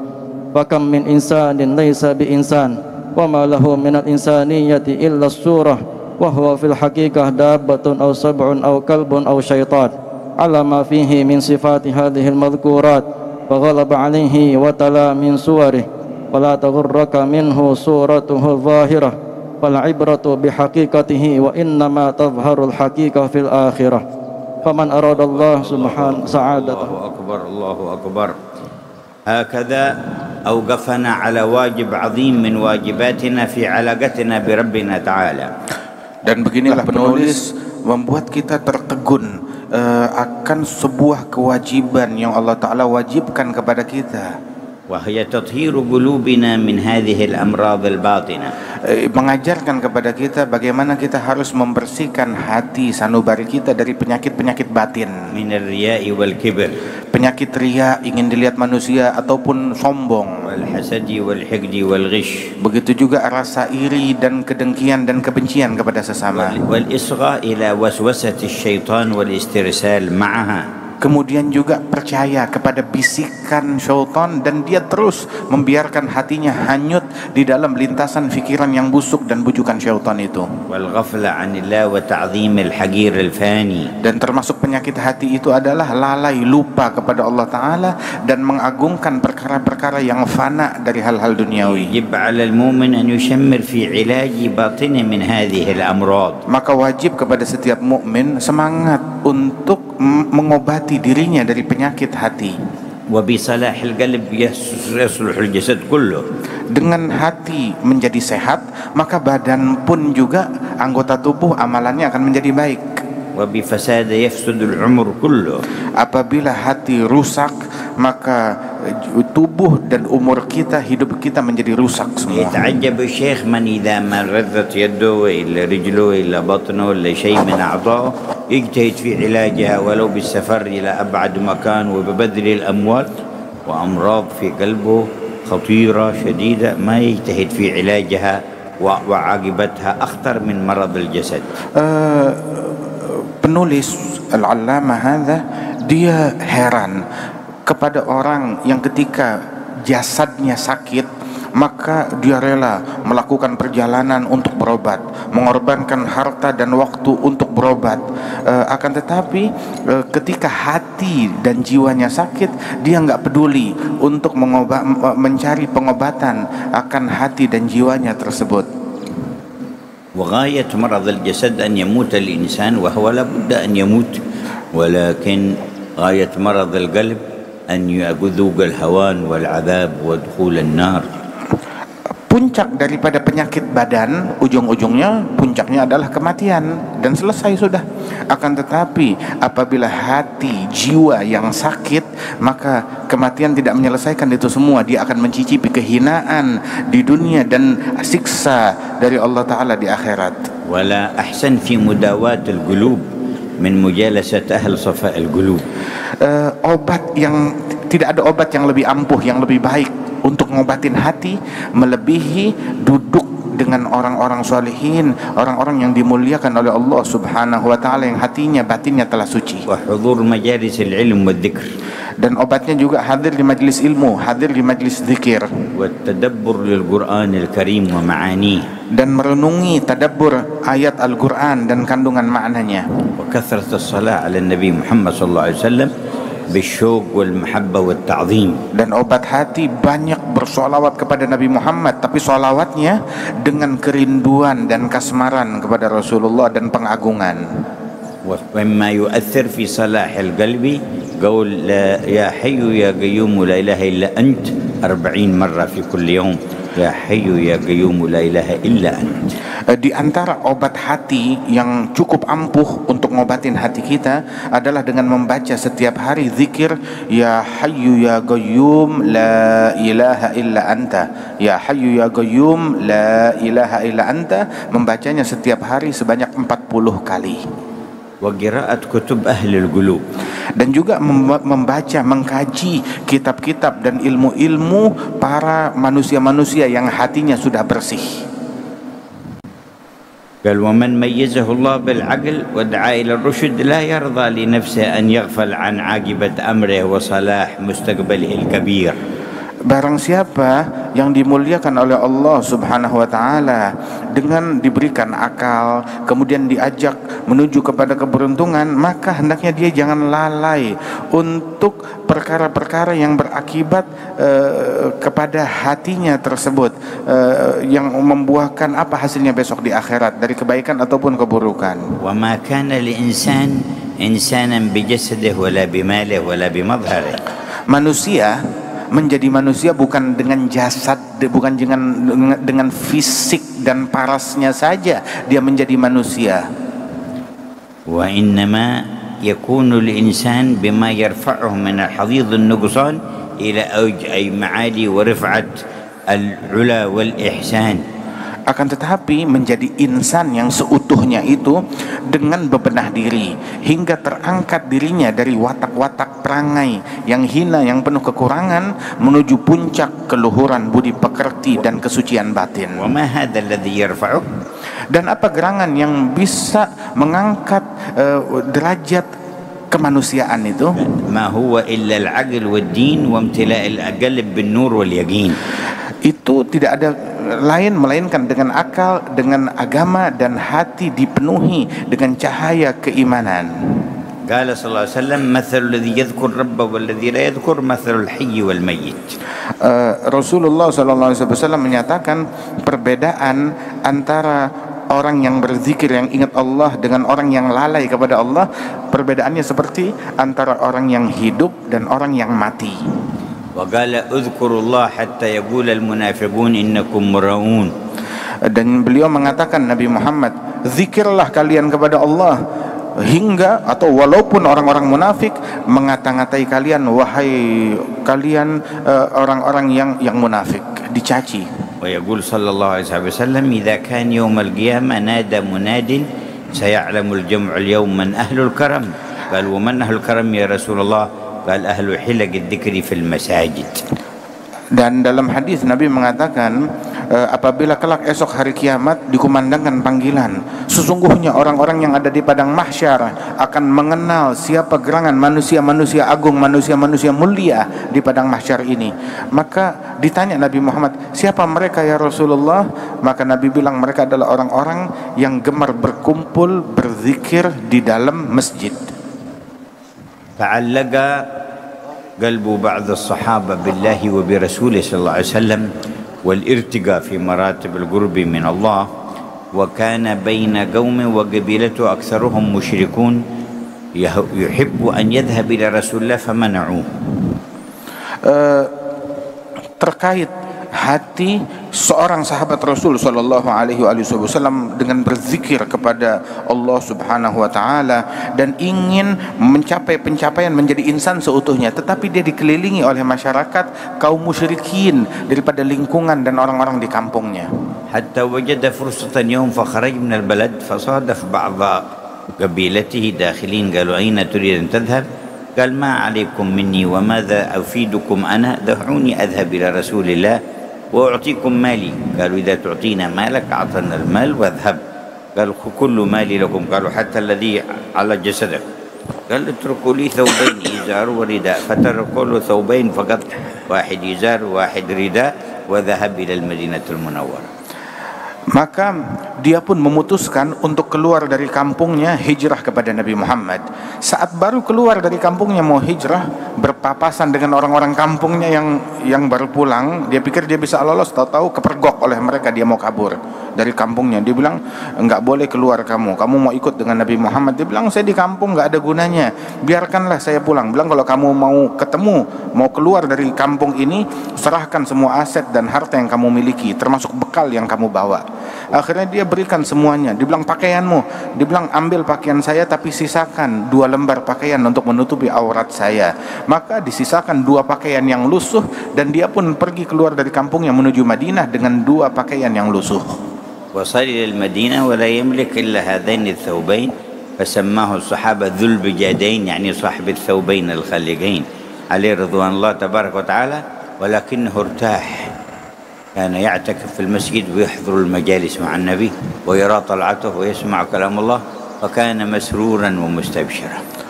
E: فكم من إنسان ليس بإنسان وما له من الإنسانية إلا الصورة وهو في الحقيقة دابة أو سبع أو كلب أو شيطان على ما فيه من صفات هذه المذكورات فغلب عليه وتلا من صوره ولا تغرك منه صورته الظاهرة فالعبرة بحقيقته وإنما تظهر الحقيقة في الآخرة فمن أراد الله سبحانه سعادته.
B: الله أكبر الله أكبر. هكذا أوقفنا على واجب عظيم من واجباتنا في علاقتنا بربنا تعالى.
D: Dan beginilah penulis membuat kita tertegun akan sebuah kewajiban yang Allah Ta'ala wajibkan kepada kita.
B: وهي تطهير قلوبنا من هذه الأمراض الباطنة.
D: Mengajarkan kepada kita bagaimana kita harus membersihkan hati sanubari kita dari penyakit-penyakit batin.
B: من الرياء والكبر.
D: Penyakit ria, ingin dilihat manusia ataupun sombong.
B: والحسد والحقد والغش.
D: Begitu juga rasa iri dan kedengkian dan kebencian kepada sesama.
B: والإصغاء إلى وسوسة الشيطان والاسترسال معها.
D: Kemudian juga percaya kepada bisikan syaitan dan dia terus membiarkan hatinya hanyut di dalam lintasan fikiran yang busuk dan bujukan syaitan itu.
B: والغفلة عن الله وتعظيم الحقير الفاني.
D: Dan termasuk penyakit hati itu adalah lalai lupa kepada Allah Ta'ala dan mengagungkan perkara-perkara yang fana dari hal-hal duniawi.
B: يجب على المؤمن أن يشمر في علاج باطنه من هذه الأمراض.
D: Maka wajib kepada setiap mukmin semangat untuk mengobati dirinya dari penyakit hati.
B: وبصلاح القلب يصلح الجسد كله.
D: Dengan hati menjadi sehat, maka badan pun juga anggota tubuh amalannya akan menjadi baik.
B: وبفساد يفسد العمر كله.
D: Apabila hati rusak, maka tubuh dan umur kita, hidup kita menjadi rusak semua.
B: يتعجب الشيخ من إذا ما رضت يده إلا رجله إلا بطنه إلا شيء من أعضائه يجتهد في علاجها ولو بالسفر إلى أبعد مكان وببذل الأموال وأمراض في قلبه خطيرة شديدة ما يجتهد في علاجها وعاقبتها أخطر من مرض الجسد.
D: Penulis Al-Allamah hadza dia heran kepada orang yang ketika jasadnya sakit maka dia rela melakukan perjalanan untuk berobat, mengorbankan harta dan waktu untuk berobat. Akan tetapi ketika hati dan jiwanya sakit, dia nggak peduli untuk mencari pengobatan akan hati dan jiwanya tersebut.
B: وغاية مرض الجسد أن يموت الإنسان وهو لابد أن يموت، ولكن غاية مرض القلب أن يذوق الهوان والعذاب ودخول النار.
D: Puncak daripada penyakit badan, ujung-ujungnya puncaknya adalah kematian dan selesai sudah. Akan tetapi apabila hati, jiwa yang sakit, maka kematian tidak menyelesaikan itu semua. Dia akan mencicipi kehinaan di dunia dan siksa dari Allah Ta'ala di akhirat.
B: ولا أحسن في مداواة القلوب من مجالسة أهل صفاء القلوب.
D: Obat yang tidak ada obat yang lebih ampuh, yang lebih baik untuk ngobatin hati melebihi duduk dengan orang-orang salihin, orang-orang yang dimuliakan oleh Allah Subhanahu wa taala, yang hatinya batinnya telah suci.
B: وحضور مجالس العلم والذكر.
D: Dan obatnya juga hadir di majlis ilmu, hadir di majlis zikir.
B: والتدبر للقرآن الكريم ومعانيه.
D: Dan merenungi tadabbur ayat Al-Quran dan kandungan maknanya.
B: وكثرة الصلاة على النبي محمد صلى الله عليه وسلم بالشوق والمحبة والتعظيم.
D: Dan obat hati banyak bersolawat kepada Nabi Muhammad, tapi solawatnya dengan kerinduan dan kasmaran kepada Rasulullah dan pengagungan.
B: ومما يؤثر في صلاح القلب قول يا حي يا قيوم لا إله إلا أنت 40 مرة في كل يوم. يا حي يا قيوم لا إله إلا أنت.
D: Di antara obat hati yang cukup ampuh untuk ngobatin hati kita adalah dengan membaca setiap hari zikir Ya Hayyu Ya Qayyum La Ilaha Illa Anta. Ya Hayyu Ya Qayyum La Ilaha Illa Anta, membacanya setiap hari sebanyak 40 kali.
B: وقراءة كتب أهل القلوب.
D: Dan juga membaca, mengkaji kitab-kitab dan ilmu-ilmu para manusia-manusia yang hatinya sudah bersih.
B: قال ومن ميزه الله بالعقل ودعا إلى الرشد لا يرضى لنفسه أن يغفل عن عاقبة أمره وصلاح مستقبله الكبير.
D: Barang siapa yang dimuliakan oleh Allah Subhanahu wa taala dengan diberikan akal, kemudian diajak menuju kepada keberuntungan, maka hendaknya dia jangan lalai untuk perkara-perkara yang berakibat kepada hatinya tersebut, yang membuahkan apa hasilnya besok di akhirat, dari kebaikan ataupun keburukan.
B: Wa ma kana li insan insanan bi jasadihi wala bi malihi wala bi madharihi.
D: Manusia menjadi manusia bukan dengan jasad, bukan dengan fisik dan parasnya saja dia menjadi manusia.
B: Wa innama yakunu al-insan bima yarfa'uhu min al-hadid an-nuqsan ila awj ay ma'ali wa rif'at al-'ula wal ihsan.
D: Akan tetapi menjadi insan yang seutuhnya itu dengan bebenah diri hingga terangkat dirinya dari watak-watak perangai yang hina, yang penuh kekurangan, menuju puncak keluhuran budi pekerti dan kesucian batin.
B: Wa ma hadha alladhi yarfa'u?
D: Dan apa gerangan yang bisa mengangkat derajat kemanusiaan itu?
B: Ma huwa illa al-'aql wad-din wa imtila' al-qalb bin-nur wal-yaqin.
D: Itu tidak ada lain melainkan dengan akal, dengan agama, dan hati dipenuhi dengan cahaya keimanan.
B: Qala sallallahu alaihi wasallam mathalul ladzi yadhkur rabbahu wal ladzi la yadhkur mathalul hayy wal mayyit.
D: Rasulullah sallallahu alaihi wasallam menyatakan perbedaan antara orang yang berzikir, yang ingat Allah, dengan orang yang lalai kepada Allah, perbedaannya seperti antara orang yang hidup dan orang yang mati.
B: وقال اذكروا الله حتى يقول المنافقون إنكم مراؤون.
D: Dan beliau mengatakan, Nabi Muhammad, zikirlah kalian kepada Allah hingga atau walaupun orang-orang munafik mengata-ngatai kalian, wahai kalian orang-orang yang munafik, dicaci.
B: ويقول صلى الله عليه وسلم إذا كان يوم القيامة نادى مناد سيعلم الجمع اليوم من أهل الكرم. قال ومن أهل الكرم يا رسول الله؟ قال أهل حلق الذكر في المساجد.
D: Dan dalam hadis Nabi mengatakan, apabila kelak esok hari kiamat dikumandangkan panggilan, sesungguhnya orang-orang yang ada di padang mahsyar akan mengenal siapa gerangan manusia-manusia agung, manusia-manusia mulia di padang mahsyar ini. Maka ditanya Nabi Muhammad, siapa mereka ya Rasulullah? Maka Nabi bilang, mereka adalah orang-orang yang gemar berkumpul berzikir di dalam masjid.
B: فعلق قلب بعض الصحابة بالله وبرسوله صلى الله عليه وسلم والارتقاء في مراتب القرب من الله وكان بين قوم وقبيلته أكثرهم مشركون يحب أن يذهب إلى رسول الله فمنعوه.
D: Terkait hati seorang sahabat Rasul sallallahu alaihi wasallam dengan berzikir kepada Allah Subhanahu wa taala dan ingin mencapai pencapaian menjadi insan seutuhnya, tetapi dia dikelilingi oleh masyarakat kaum musyrikin daripada lingkungan dan orang-orang di kampungnya.
B: حتى وجد فرصة يوم فخرج من البلد فصادف بعض قبيلته داخلين قالوا أين تريد أن تذهب؟ قال ما عليكم مني وماذا أفيدكم أنا؟ دعوني أذهب إلى رسول الله وأعطيكم مالي. قالوا إذا تعطينا مالك أعطنا المال واذهب. قال كل مالي لكم. قالوا حتى الذي على جسدك. قال اتركوا لي ثوبين إزار ورداء. فتركوا له ثوبين فقط، واحد إزار واحد رداء، وذهب إلى المدينة المنورة.
D: Maka dia pun memutuskan untuk keluar dari kampungnya, hijrah kepada Nabi Muhammad. Saat baru keluar dari kampungnya mau hijrah, berpapasan dengan orang-orang kampungnya yang baru pulang. Dia pikir dia bisa lolos, tahu-tahu kepergok oleh mereka, dia mau kabur dari kampungnya. Dia bilang, enggak boleh keluar kamu mau ikut dengan Nabi Muhammad. Dia bilang, saya di kampung enggak ada gunanya, biarkanlah saya pulang. Bilang, kalau kamu mau keluar dari kampung ini, serahkan semua aset dan harta yang kamu miliki, termasuk bekal yang kamu bawa. Akhirnya dia berikan semuanya. Dia bilang, pakaianmu. Dia bilang, ambil pakaian saya tapi sisakan 2 lembar pakaian untuk menutupi aurat saya. Maka disisakan 2 pakaian yang lusuh, dan dia pun pergi keluar dari kampungnya menuju Madinah dengan 2 pakaian yang lusuh.
B: وصل إلى المدينة ولا يملك إلا هذين الثوبين فسماه الصحابة ذو البجادين، يعني صاحب الثوبين الخليجين عليه رضوان الله تبارك وتعالى. ولكنه ارتاح، كان يعتكف في المسجد ويحضر المجالس مع النبي ويرى طلعته ويسمع كلام الله، فكان مسرورا ومستبشرا.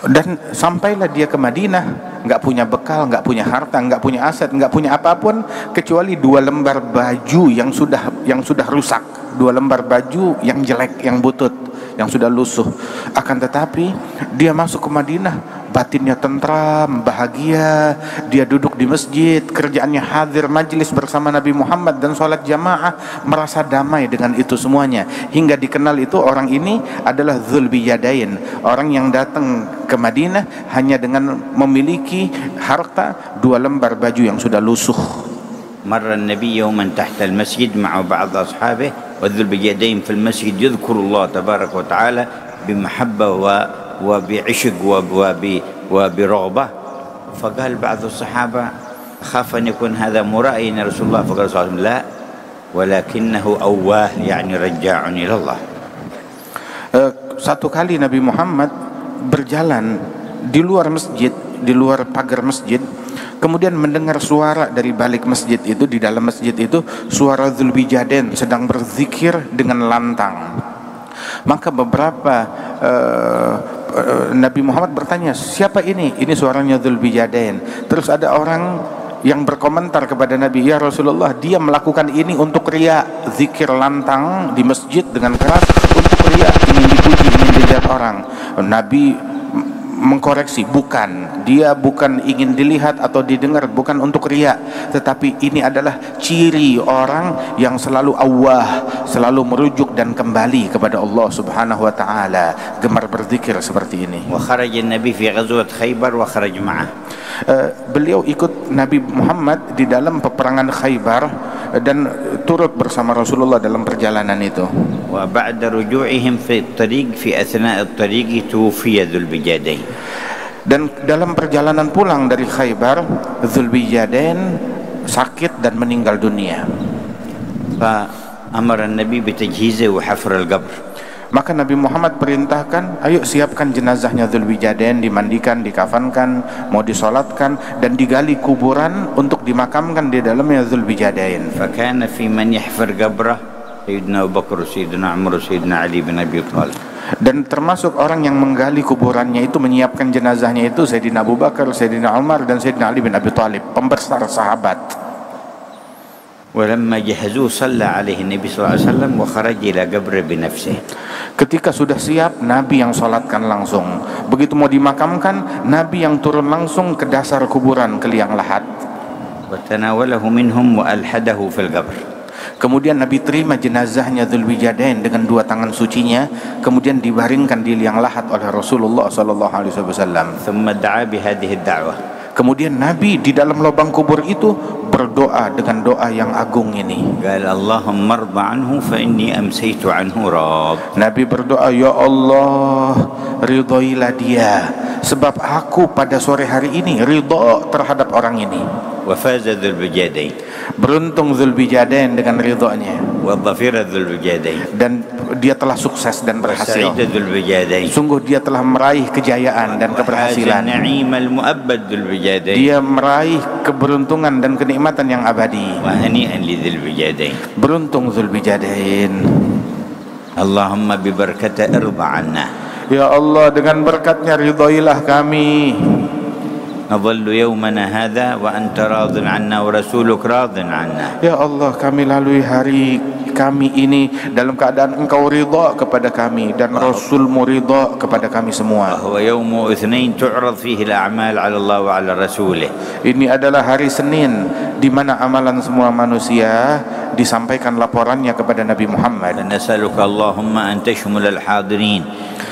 D: Dan sampailah dia ke Madinah, nggak punya bekal, nggak punya harta, nggak punya aset, nggak punya apapun kecuali 2 lembar baju yang sudah rusak, 2 lembar baju yang jelek, yang butut, yang sudah lusuh. Akan tetapi dia masuk ke Madinah, batinnya tentram, bahagia. Dia duduk di masjid, kerjaannya hadir majlis bersama Nabi Muhammad dan sholat jamaah, merasa damai dengan itu semuanya. Hingga dikenal itu orang ini adalah Dzul Bijadain, orang yang datang ke Madinah hanya dengan memiliki harta 2 lembar baju yang sudah lusuh.
B: مر النبي يوما تحت المسجد مع بعض أصحابه وذو البجادين في المسجد يذكر الله تبارك وتعالى بمحبة وبعشق وبرغبة. فقال بعض الصحابة أخاف أن يكون هذا مرائي يا رسول الله. فقال صلى الله عليه وسلم لا ولكنه أواه، يعني رجاع إلى الله.
D: Satu kali Nabi Muhammad berjalan di luar masjid, di luar pagar masjid, kemudian mendengar suara dari balik masjid itu, di dalam masjid itu, suara Dzul Bijadain sedang berzikir dengan lantang. Maka beberapa Nabi Muhammad bertanya, siapa ini? Ini suaranya Dzul Bijadain. Terus ada orang yang berkomentar kepada Nabi, ya Rasulullah, dia melakukan ini untuk riya, zikir lantang di masjid dengan keras untuk riya, ingin dipuji, ingin dilihat orang. Nabi mengkoreksi, bukan, dia bukan ingin dilihat atau didengar, bukan untuk riya, tetapi ini adalah ciri orang yang selalu awah, selalu merujuk dan kembali kepada Allah Subhanahu wa taala, gemar berzikir seperti ini.
B: Wa kharaja an-nabi fi ghazwat Khaybar wa kharaj ma'ah.
D: Beliau ikut Nabi Muhammad di dalam peperangan Khaybar dan turut bersama Rasulullah dalam perjalanan itu.
B: Wa ba'da ruju'ihim fi at-tariq fi athna' at-tariq tuwfiya Dzul Bijadain.
D: Dan dalam perjalanan pulang dari Khaybar, Dzul Bijadain sakit dan meninggal dunia.
B: Fa amara an-nabi bi tajhizihi wa hafr al-qabr.
D: Maka Nabi Muhammad perintahkan, ayo siapkan jenazahnya Dzul Bijadain, dimandikan, dikafankan, mau disolatkan, dan digali kuburan untuk dimakamkan di dalamnya Dzul Bijadain.
B: Fakana fi man yahfar qabrah Sayyidina Abu Bakar, Sayyidina Umar, Sayyidina Ali bin Abi Thalib.
D: Dan termasuk orang yang menggali kuburannya itu, menyiapkan jenazahnya itu Sayyidina Abu Bakar, Sayyidina Umar, dan Sayyidina Ali bin Abi Thalib, pembesar sahabat.
B: Walamma jahazuhu shalla alaihi Nabi sallallahu alaihi wasallam wa kharaja ila qabri bi nafsihi.
D: Ketika sudah siap, Nabi yang sholatkan langsung. Begitu mau dimakamkan, Nabi yang turun langsung ke dasar kuburan, ke liang lahat.
B: Wa tanawalahu minhum wa alhadahu fil qabr.
D: Kemudian Nabi terima jenazahnya Dzulwijadain dengan dua tangan sucinya, kemudian dibaringkan di liang lahat oleh Rasulullah sallallahu alaihi wasallam.
B: ثم دعا بهذه الدعوة.
D: Kemudian Nabi di dalam lubang kubur itu berdoa dengan doa yang agung ini.
B: قال اللهم ارض عنه فإني أمسيت عنه راض.
D: Nabi berdoa, ya Allah, ridhoilah dia, sebab aku pada sore hari ini ridho terhadap orang ini.
B: وفاز ذو الوجادين.
D: Beruntung Dzulwijadain dengan ridhonya,
B: وظفر ذو الوجادين.
D: dan dia telah sukses dan berhasil.
B: وسعيد ذو الوجادين.
D: Sungguh dia telah meraih kejayaan dan
B: وحاز
D: keberhasilan.
B: النعيم المؤبد ذو الوجادين.
D: Dia meraih keberuntungan dan kenikmatan yang abadi.
B: وهنيئا لذي الوجادين.
D: Beruntung Dzulwijadain.
B: اللهم ببركة ارض عنا.
D: Ya Allah, dengan berkatnya ridhoilah kami.
B: نظل يومنا هذا وأنت راض عنا ورسولك راض عنا.
D: Ya Allah, kami lalui hari kami ini dalam keadaan Engkau ridha kepada kami dan Rasul-Mu ridha kepada kami semua.
B: وهو يوم اثنين تعرض فيه الأعمال على الله وعلى رسوله.
D: Ini adalah hari Senin di mana amalan semua manusia disampaikan laporannya kepada Nabi Muhammad.
B: نسألك اللهم أن تشمل الحاضرين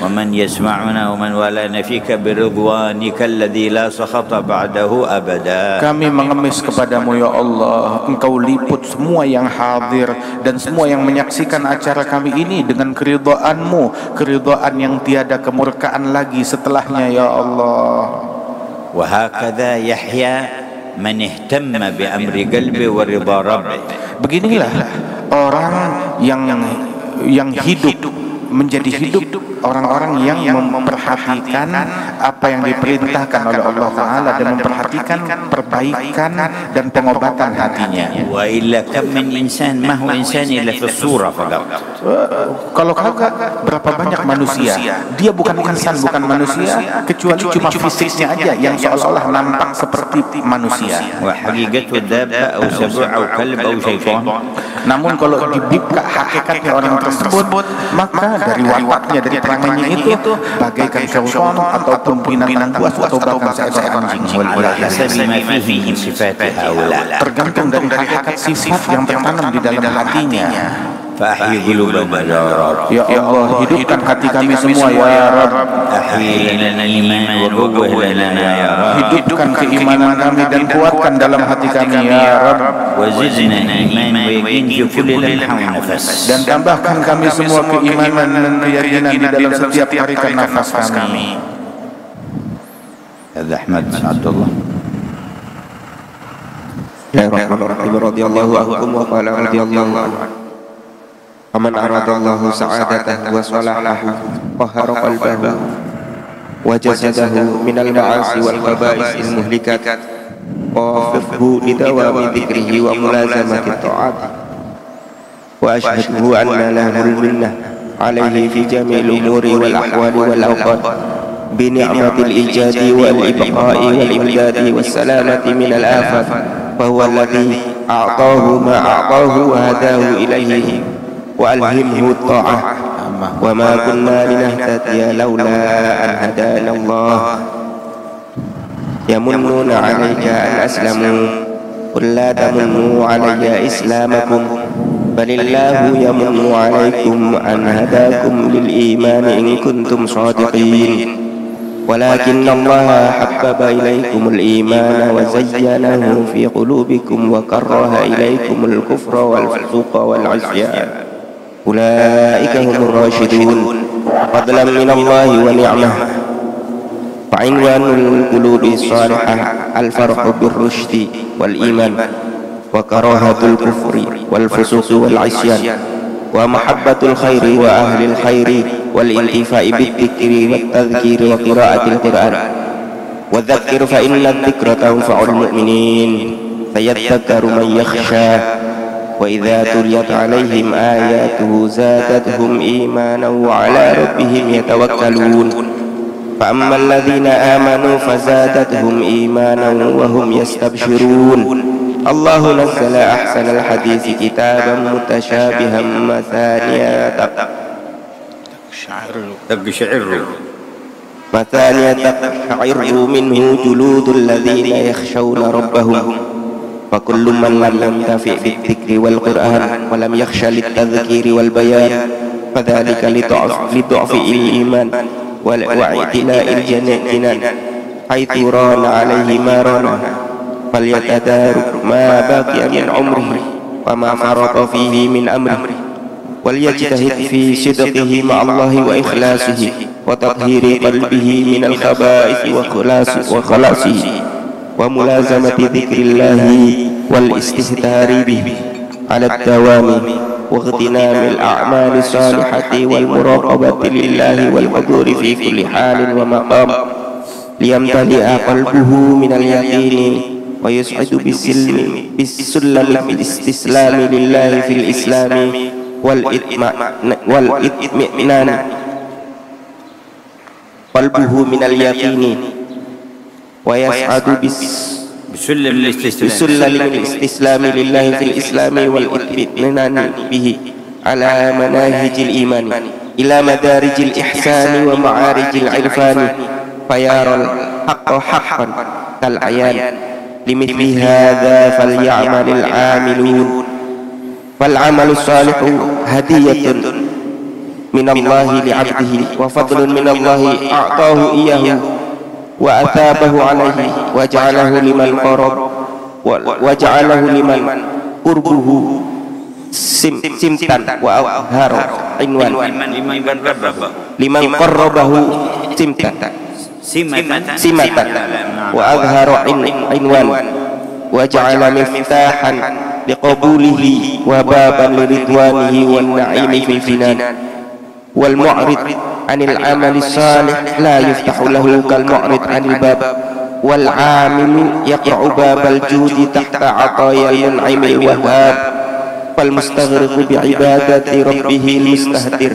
B: ومن يسمعنا ومن والانا فيك برضوانك الذي لا سخط بعده أبدا.
D: Kami mengemis kepadamu ya Allah, Engkau liput semua yang hadir dan semua yang menyaksikan acara kami ini dengan keridhaan-Mu, keridhaan yang tiada kemurkaan lagi setelahnya ya Allah.
B: وهكذا يحيى من اهتم بأمر قلبه ورضا ربه.
D: Beginilah orang yang hidup menjadi hidup, orang-orang yang memperhatikan apa yang diperintahkan oleh Allah Ta'ala dan memperhatikan perbaikan dan pengobatan hatinya.
B: وإلا كم من إنسان ما هو إنسان إلا في الصورة فقط.
D: Kalau kagak, berapa banyak manusia, dia bukan insan, bukan manusia, kecuali cuma fisiknya aja yang seolah-olah nampak seperti manusia.
B: وحقيقته دابة أو سبع أو كلب أو شيطان.
D: Namun kalau dibuka hakikatnya orang tersebut, maka dari wataknya, dari perangainya itu bagaikan syaitan ataupun binatang buas atau bahkan seekor anjing.
B: حسب ما فيه من صفات هؤلاء.
D: Tergantung dari hakikat sifat yang tertanam di dalam hatinya.
B: فأحيي قلوبنا يا رب.
D: Ya Allah, hidupkan hati kami semua ya Rabb.
B: أحيي لنا الإيمان وقوه لنا يا رب.
D: Hidupkan keimanan kami dan kuatkan dalam hati kami ya Rabb.
B: وزدنا الإيمان ويقين في كل لمحة ونفس.
D: Dan tambahkan kami semua keimanan dan keyakinan di dalam setiap tarikan nafas kami.
B: هذا أحمد عبد الله.
F: Bismillahirrahmanirrahim. Radhiyallahu anhum wa qala radhiyallahu anhu. Faman aradallahu sa'adatahu wa salahahu qahara qalbahu wa jasadahu minal ma'asi wal khaba'is muhlikat wa waffiqhu lidawami dhikrihi wa mulazamati ta'at wa ashhaduhu anna lahul minnah alayhi fi jami'il umuri wal ahwali wal awqat bi ni'matil ijadi wal ibqa'i wal imdadi was salamati minal afat fa huwa alladhi a'tahu ma a'tahu wa hadahu ilayhi وألهمه الطاعة وما كنا لنهتدي لولا أن هدانا الله يمنون عليك أن أسلموا قل لا تمنوا علي إسلامكم بل الله يمن عليكم أن هداكم للإيمان إن كنتم صادقين ولكن الله حبب إليكم الإيمان وزينه في قلوبكم وكره إليكم الكفر والفسوق والعصيان أولئك هم الراشدون فضلا من الله ونعمة فعنوان القلوب الصالحة الفرح بالرشد والإيمان وكراهة الكفر والفسوق والعصيان ومحبة الخير وأهل الخير والانتفاع بالذكر والتذكير وقراءة القرآن والذكر فإن الذكر تنفع المؤمنين فيذكر من يخشى وإذا تليت عليهم آياته زادتهم إيمانا وعلى ربهم يتوكلون فأما الذين آمنوا فزادتهم إيمانا وهم يستبشرون الله نزل أحسن الحديث كتابا متشابها مثانية تقشعر منه جلود الذين يخشون ربهم فكل من لم ينتفع بالذكر والقرآن ولم يخشى للتذكير والبيان فذلك لضعف الإيمان واعتلاء الجنان حيث ران عليه ما ران فليتدارك ما بقي من عمره وما فرط فيه من أمره وليجتهد في صدقه مع الله وإخلاصه وتطهير قلبه من الخبائث وخلاصه وملازمة ذكر الله والاستهتار به على الدوام واغتنام الأعمال الصالحة والمراقبة لله والحضور في كل حال ومقام ليمتلئ قلبه من اليقين ويسعد بالسلم الاستسلام لله في الإسلام والإطمئنان قلبه من اليقين ويسعد بسلم الاستسلام لله في الإسلام والإطمئنان به على مناهج الإيمان إلى مدارج الإحسان ومعارج العرفان فيرى الحق حقا كالعيان لمثل هذا فليعمل العاملون فالعمل الصالح هدية من الله لعبده وفضل من الله أعطاه إياه وأثابه عليه وجعله لمن قربه سمتا وأظهر عنوان لمن قربه سمتا وأظهر عنوان وجعل مفتاحا لقبوله وبابا لرضوانه والنعيم في الجنان والمعرض عن العمل الصالح لا يفتح له كالمعرض عن الباب والعامل يقرع باب الجود تحت عطايا المنعم الوهاب فالمستغرق بعبادة ربه المستهتر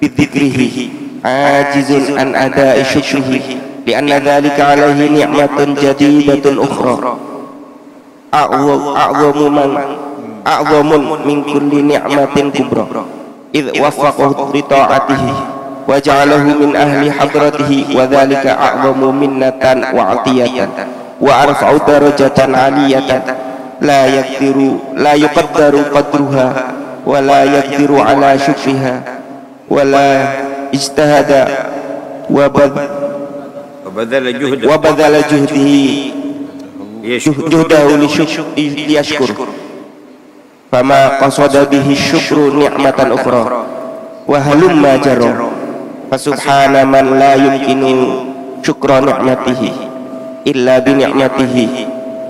F: بذكره عاجز عن أداء شكره لأن ذلك عليه نعمة جديدة أخرى أعظم من كل نعمة كبرى إذ وفقه لطاعته وجعله من أهل حضرته وذلك أعظم منة وعطية وأرفع درجة عالية لا يقدر قدرها ولا يقدر على شكرها ولا اجتهد وبذل جهده ليشكر فما قصد به الشكر نعمة أخرى وهلم جرى فسبحان من لا يمكن شكر نعمته إلا بنعمته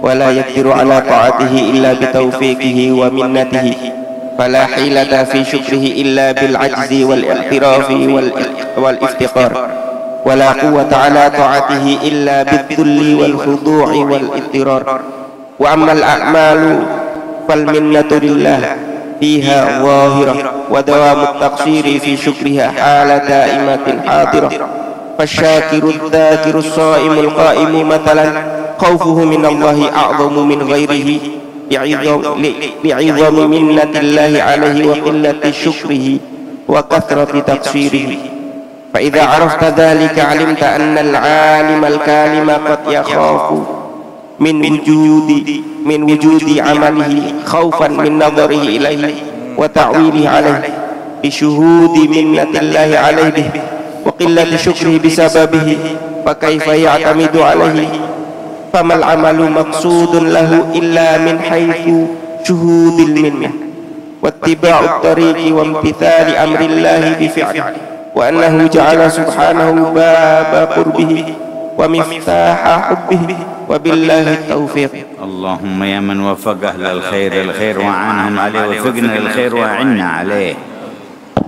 F: ولا يقدر على طاعته إلا بتوفيقه ومنته فلا حيلة في شكره إلا بالعجز والاعتراف والافتقار ولا قوة على طاعته إلا بالذل والخضوع والاضطرار وأما الأعمال فالمنة لله فيها ظاهرة ودوام التقصير في شكرها حال دائمة حاضرة فالشاكر الذاكر الصائم القائم مثلا خوفه من الله أعظم من غيره لعظم منة الله عليه وقلة شكره وكثرة تقصيره فإذا عرفت ذلك علمت أن العالم الكالم قد يخاف من وجود عمله خوفا من نظره إليه وتعويله عليه بشهود منة الله عليه به وقلة شكره بسببه فكيف يعتمد عليه فما العمل مقصود له إلا من حيث شهود المنة واتباع الطريق وامتثال أمر الله بفعله وأنه جعل سبحانه باب قربه ومفتاح حبه وبالله التوفيق.
B: اللهم يا من وفق أهل الخير وأعانهم عليه وفقنا للخير وأعنا عليه.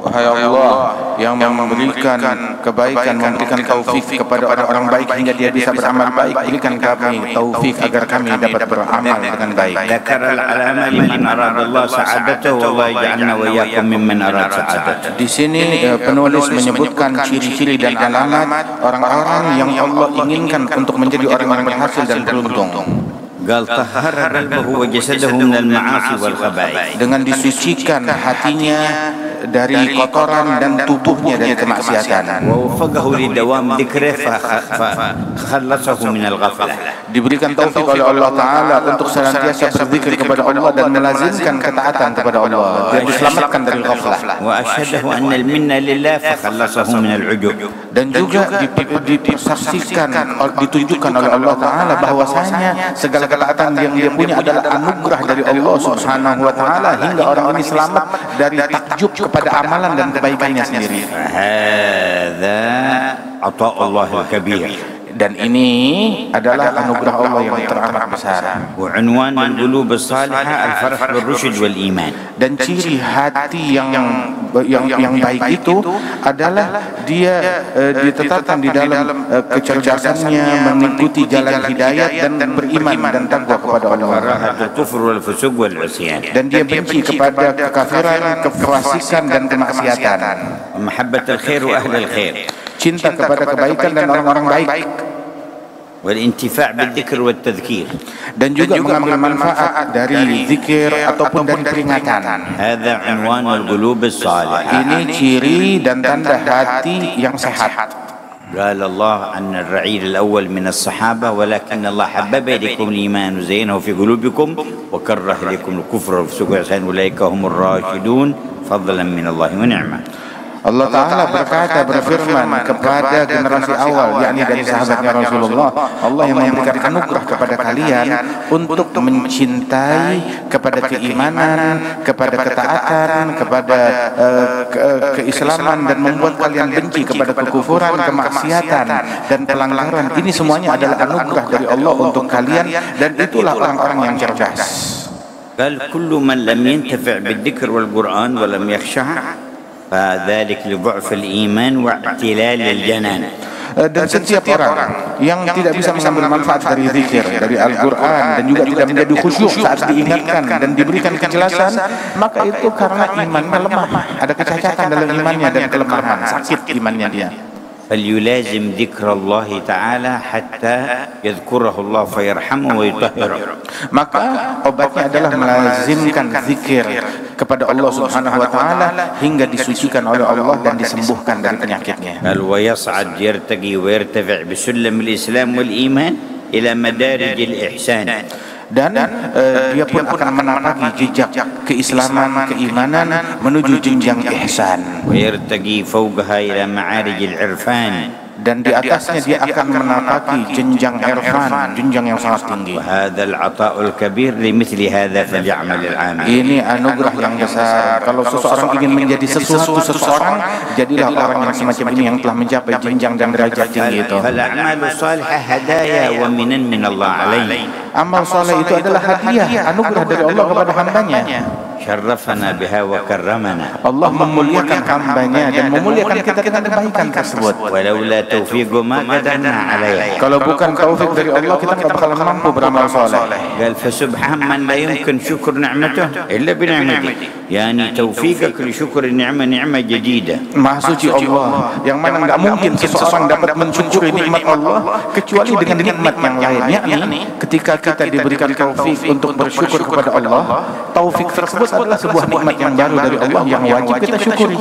D: Wahai Allah yang memberikan kebaikan, memberikan taufik kepada orang-orang baik hingga dia bisa beramal baik, berikan kami taufik agar kami dapat beramal dengan baik.
B: Dzakara al-alama liman aradallahu sa'adatahu wallahu yaj'alna wa iyyakum mimman arad sa'adatahu.
D: Di sini penulis menyebutkan ciri-ciri dan alamat orang-orang yang Allah inginkan untuk menjadi orang-orang berhasil dan beruntung.
B: Qal tahharra qalbuhu wa jasadahu minal ma'asi wal khaba'ith.
D: Dengan disucikan hatinya dari kotoran dan tubuhnya dari kemaksiatan.
B: ووفقه لدوام ذكره فخلصه من الغفلة.
D: Diberikan taufik oleh Allah Ta'ala untuk senantiasa berzikir kepada Allah dan melazimkan ketaatan kepada Allah. Dia diselamatkan dari ghaflah.
B: وأشهده أن المنة لله فخلصه من العجب.
D: Dan juga disaksikan, ditunjukkan oleh Allah Ta'ala bahwasanya segala ketaatan yang dia punya adalah anugerah dari Allah Subhanahu wa Ta'ala, hingga orang ini selamat dari takjub kepada amalan dan kebaikannya sendiri.
B: هذا عطاء الله الكبير.
D: Dan ini adalah anugerah Allah yang teramat besar.
B: وعنوان القلوب الصالحة الفرح بالرشد والإيمان.
D: Dan ciri hati yang baik itu adalah dia ditetapkan di dalam kecerdasannya, mengikuti jalan hidayat dan beriman dan takwa kepada Allah.
B: كراهة الكفر والفسوق والعصيان.
D: Dan dia benci kepada kekafiran, kefasikan dan kemaksiatan.
B: ومحبة الخير وأهل الخير.
D: Cinta kepada kebaikan dan orang-orang baik.
B: والانتفاع بالذكر والتذكير.
D: Dan juga mengambil manfaat dari zikir ataupun dari peringatan.
B: هذا عنوان القلوب الصالحة.
D: Ini ciri dan tanda hati yang sehat.
B: قال الله أن الرعيل الأول من الصحابة ولكن الله حبب إليكم الإيمان وزينه في قلوبكم وكره إليكم الكفر والفسوق والعصيان أولئك هم الراشدون فضلا من الله ونعمة.
D: Allah Ta'ala berfirman kepada generasi awal, yakni dari sahabatnya Rasulullah, Allah yang memberikan anugerah kepada kalian untuk mencintai kepada keimanan, kepada ketaatan, kepada keislaman, dan membuat kalian benci kepada kekufuran, kemaksiatan dan pelanggaran. Ini semuanya adalah anugerah dari Allah untuk kalian, dan itulah orang-orang yang cerdas.
B: قال كل من لم ينتفع بالذكر والقرآن ولم يخشع فذلك لضعف الإيمان واعتلال الجنان.
D: Dan setiap orang yang tidak bisa mengambil manfaat dari zikir, dari Al-Quran, dan juga tidak menjadi khusyuk saat diingatkan dan diberikan kejelasan, maka itu karena imannya lemah, ada kecacatan dalam imannya dan kelemahan, sakit imannya dia.
B: فليلازم ذكر الله تعالى حتى يذكره الله فيرحمه ويطهره.
D: Maka obatnya adalah melazimkan zikir kepada Allah Subhanahu wa Ta'ala hingga disucikan oleh Allah dan disembuhkan dari penyakitnya.
B: قال ويصعد يرتقي ويرتفع بسلم الإسلام والإيمان إلى مدارج الإحسان.
D: Dan dia pun akan menapaki jejak keislaman, keimanan menuju jenjang ihsan.
B: ويرتقي فوقها إلى معارج العرفان.
D: Dan di atasnya dia akan menapaki jenjang irfan, jenjang yang sangat tinggi.
B: وهذا العطاء الكبير لمثل هذا فليعمل العامل.
D: Ini anugerah yang besar. Kalau seseorang ingin menjadi seseorang, jadilah orang yang semacam ini yang telah mencapai jenjang dan derajat tinggi itu.
B: فالأعمال الصالحة هدايا ومنن من الله علينا.
D: Amal soleh itu adalah hadiah, anugerah dari Allah kepada hambanya.
B: شرفنا بها وكرمنا.
D: Allah memuliakan hambanya dan memuliakan kita dengan kebaikan tersebut.
B: ولولا توفيقه ما قدرنا عليها.
D: Kalau bukan taufik dari Allah, kita tidak bakalan mampu beramal soleh.
B: قال فسبحان من لا يمكن شكر نعمته إلا بنعمته. يعني توفيقك لشكر النعمة نعمة جديدة.
D: Maha suci Allah yang mana tidak mungkin seseorang dapat mensyukuri nikmat Allah kecuali dengan nikmat yang lain, yakni ketika kita diberikan taufik untuk bersyukur kepada Allah, taufik tersebut adalah sebuah nikmat yang baru dari Allah yang wajib kita syukuri.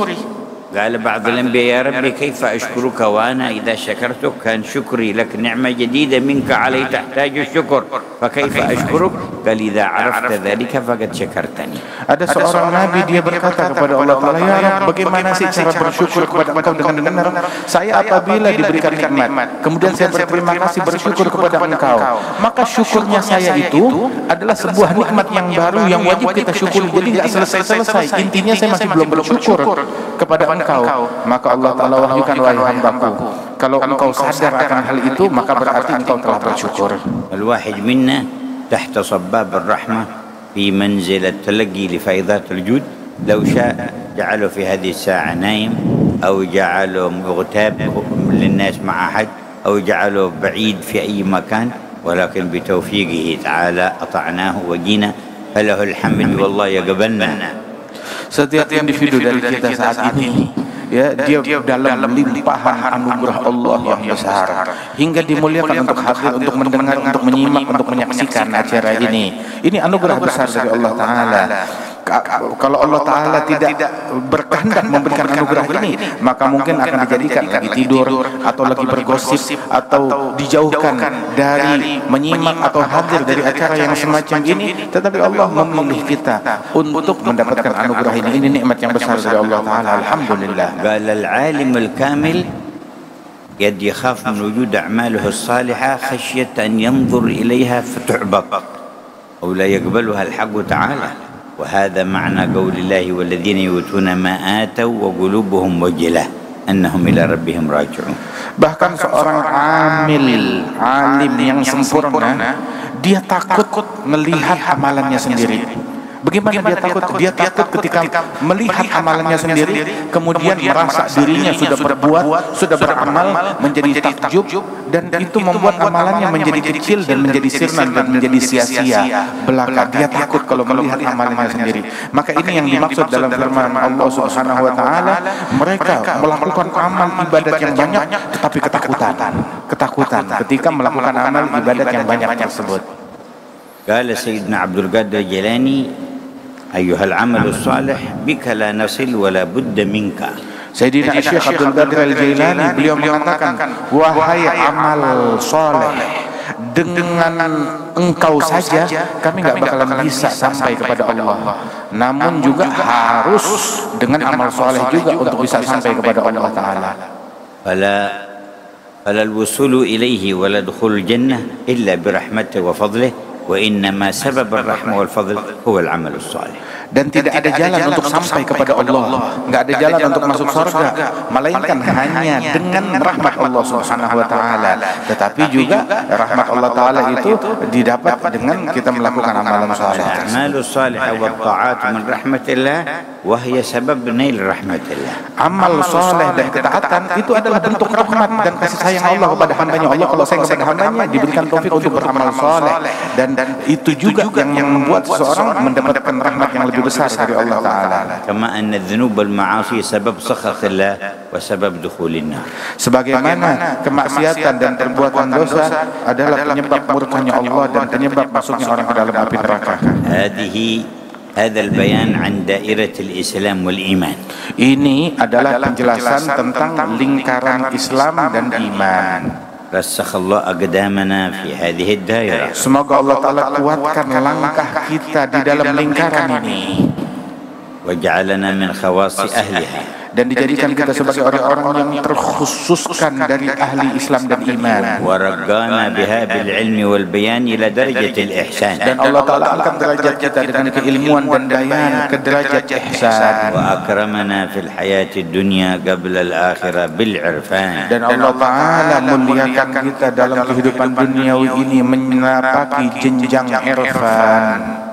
B: قال بعض الأنبياء يا ربي كيف أشكرك وأنا إذا شكرتك كان شكري لك نعمة جديدة منك علي تحتاج الشكر فكيف أشكرك؟ قال إذا عرفت ذلك فقد شكرتني.
D: Ada seorang nabi, dia berkata kepada Allah Ta'ala, ya Rabb, bagaimana sih cara bersyukur kepada Engkau dengan benar? Saya apabila diberikan nikmat, kemudian saya berterima kasih bersyukur kepada Engkau, maka syukurnya saya itu adalah sebuah nikmat yang baru yang wajib kita syukuri. Jadi nggak selesai-selesai. Intinya saya masih belum bersyukur kepada Engkau. Maka Allah Ta'ala wahyukan, wahai hambaku, kalau engkau sadar akan hal itu, maka berarti engkau telah bersyukur.
B: الواحد منا تحت صباب الرحمة في منزل التلقي لفيضات الجود لو شاء جعله في هذه الساعة نايم أو جعله مغتاب للناس مع أحد أو جعله بعيد في أي مكان ولكن بتوفيقه تعالى أطعناه وجينا فله الحمد والله يقبلنا.
D: Setiap individu dari kita saat ini, ya, dia dalam limpahan anugerah Allah yang besar, hingga dimuliakan untuk hadir, untuk mendengar, untuk menyimak, untuk menyaksikan acara ini. Ini anugerah besar dari Allah Ta'ala. kalau Allah Ta'ala tidak berkehendak memberikan anugerah ini, maka mungkin akan dijadikan lagi tidur, atau lagi bergosip, atau dijauhkan dari menyimak atau hadir dari acara yang semacam ini. Tetapi Allah memilih kita untuk mendapatkan anugerah ini. Ini nikmat yang besar dari Allah Ta'ala. Alhamdulillah.
B: قال العالم الكامل قد يخاف من وجود أعماله الصالحة خشية أن ينظر إليها فتحبط أو لا يقبلها الحق تعالى، وهذا معنى قول الله والذين يؤتون ما آتوا وقلوبهم وجلة أنهم إلى ربهم راجعون.
D: Bahkan seorang alim yang sempurna, dia takut melihat amalannya sendiri. Bagaimana dia takut? Dia takut ketika melihat amalannya sendiri, kemudian merasa dirinya sudah berbuat, sudah beramal, menjadi takjub, dan itu membuat amalannya menjadi kecil dan menjadi sirna dan menjadi sia-sia belaka. Dia takut kalau melihat amalannya sendiri. Maka ini yang dimaksud dalam firman Allah Subhanahu wa Ta'ala, mereka melakukan amal ibadat yang banyak tetapi ketakutan ketika melakukan amal ibadat yang banyak tersebut.
B: قال سيدنا عبد القادر الجيلاني أيها العمل الصالح بك لا نصل ولا بد منك.
D: Sayyidina Syekh Abdul Qadir Al-Jailani, beliau mengatakan, wahai amal soleh, dengan engkau saja kami nggak bakalan bisa sampai kepada Allah. Namun juga harus dengan amal soleh juga untuk bisa sampai kepada Allah Ta'ala.
B: فلا الوصول إليه ولا دخول الجنة إلا برحمته وفضله، وإنما سبب الرحمة والفضل هو العمل الصالح.
D: Dan tidak ada jalan untuk sampai kepada Allah, nggak ada jalan untuk masuk surga, melainkan hanya dengan rahmat Allah Subhanahu wa Ta'ala. Tetapi juga rahmat Allah Ta'ala itu didapat dengan kita melakukan amalan saleh.
B: الأعمال الصالحة والطاعات من رحمة الله وهي سبب نيل رحمة الله.
D: Amal soleh dan ketaatan itu adalah bentuk rahmat dan kasih sayang Allah kepada hambanya. Allah kalau sayang kepada hambanya diberikan taufik untuk beramal soleh, dan itu juga yang membuat seseorang mendapatkan rahmat yang lebih besar dari Allah Ta'ala.
B: كما أن الذنوب والمعاصي سبب سخط الله وسبب دخول النار.
D: Sebagaimana kemaksiatan dan perbuatan dosa adalah penyebab murkanya Allah dan penyebab masuknya orang ke dalam api neraka.
B: هذا البيان عن دائرة الإسلام والإيمان.
D: Ini adalah penjelasan tentang lingkaran Islam dan iman.
B: رسخ الله أقدامنا في هذه الدائرة.
D: Semoga Allah Ta'ala kuatkan langkah kita di dalam lingkaran ini,
B: وجعلنا من خواص أهلها.
D: dan dijadikan kita sebagai orang-orang yang terkhususkan dari ahli Islam dan iman.
B: ورقانا بها بالعلم والبيان إلى درجة الإحسان.
D: Dan Allah Ta'ala angkat derajat kita dengan keilmuan dan bayan ke derajat ihsan.
B: وأكرمنا في الحياة الدنيا قبل الآخرة بالعرفان.
D: Dan Allah Ta'ala muliakan kita dalam kehidupan duniawi ini menapaki jenjang irfan.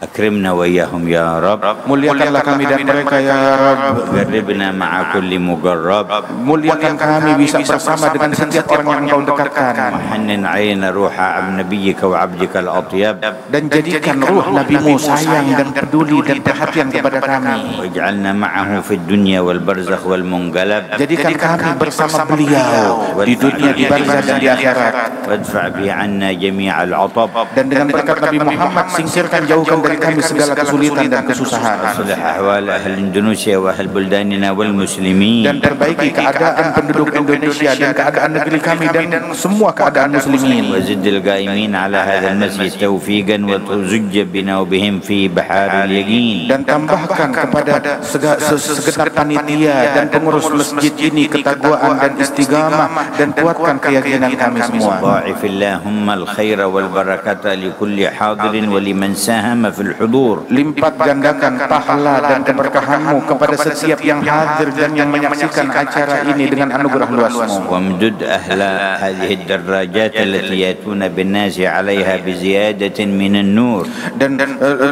B: أكرمنا وإياهم يا رب.
D: Muliakanlah kami dan mereka ya Rabb.
B: قربنا مع كل مقرب.
D: Muliakan kami bisa bersama dengan setiap orang yang Engkau dekatkan.
B: حنن عين روح نبيك وعبدك الأطيب.
D: Dan jadikan ruh Nabi-Mu sayang dan peduli dan perhatian kepada kami.
B: واجعلنا معه في الدنيا والبرزخ والمنقلب.
D: Jadikan kami bersama beliau di dunia, di barzah dan di akhirat.
B: وادفع به عنا جميع العطب.
D: Dan dengan berkat Nabi Muhammad singkirkan, jauhkan dari kami segala kesulitan dan kesusahan.
B: أصلح أحوال أهل إندونيسيا وأهل بلداننا والمسلمين.
D: Dan perbaiki keadaan penduduk Indonesia dan keadaan negeri kami dan semua keadaan muslimin.
B: وزد القائمين على هذا المسجد توفيقا وتزج بنا وبهم في بحار اليقين.
D: Dan tambahkan kepada segenap panitia dan pengurus masjid ini ketakwaan dan istiqamah, dan kuatkan keyakinan kami semua.
B: ضاعف اللهم الخير والبركة لكل حاضر ولمن ساهم في الحضور.
D: Lipat gandakan pahala dan keberkahan-Mu kepada setiap yang hadir dan yang menyaksikan acara ini dengan anugerah luas-Mu.
B: وامدد أهل هذه الدراجات التي يأتون بالناس عليها بزيادة من النور.
D: Dan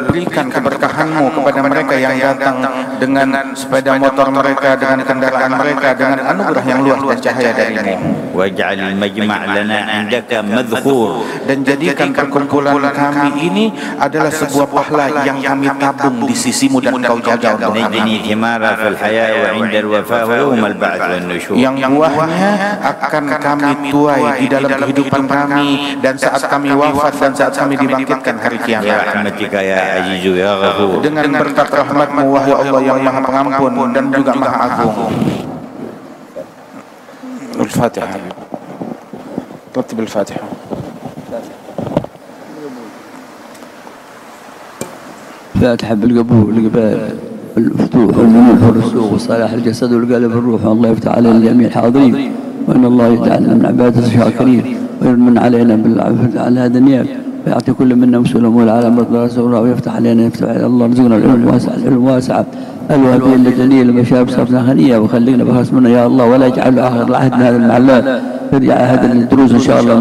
D: berikan keberkahan-Mu kepada mereka yang datang dengan sepeda motor mereka, dengan kendaraan mereka, dengan anugerah yang luas dan cahaya dari-Mu.
B: واجعل المجمع لنا عندك مذخور.
D: Dan jadikan perkumpulan kami ini adalah sebuah wabahlah yang kami tabung di sisimu dan Engkau jaga untuk kami. Yang buahnya akan kami tuai di dalam kehidupan kami dan saat kami wafat dan saat kami dibangkitkan hari kiamat. Dengan berkat rahmat-Mu wahai Allah yang Maha Pengampun dan juga Maha Agung. Al-Fatihah. رتب الفاتحة.
G: فاتحة بالقبول والقبال والفتوح والمنوح والرسوخ وصلاح الجسد والقلب والروح. الله يفتح علينا جميع الحاضرين وإن الله يجعلنا من عبادة الشاكرين ويمن علينا على هذا النياب ويعطي كل منا مسلم والعالم مرضى رسول ويفتح علينا يفتح على الله رزقنا العلم الواسعة الوهابية اللجنية المشاب صرفنا غنية وخلينا بخص منا يا الله ولا يجعل آخر العهد هذا المعلات يرجع هذا الدروس إن شاء الله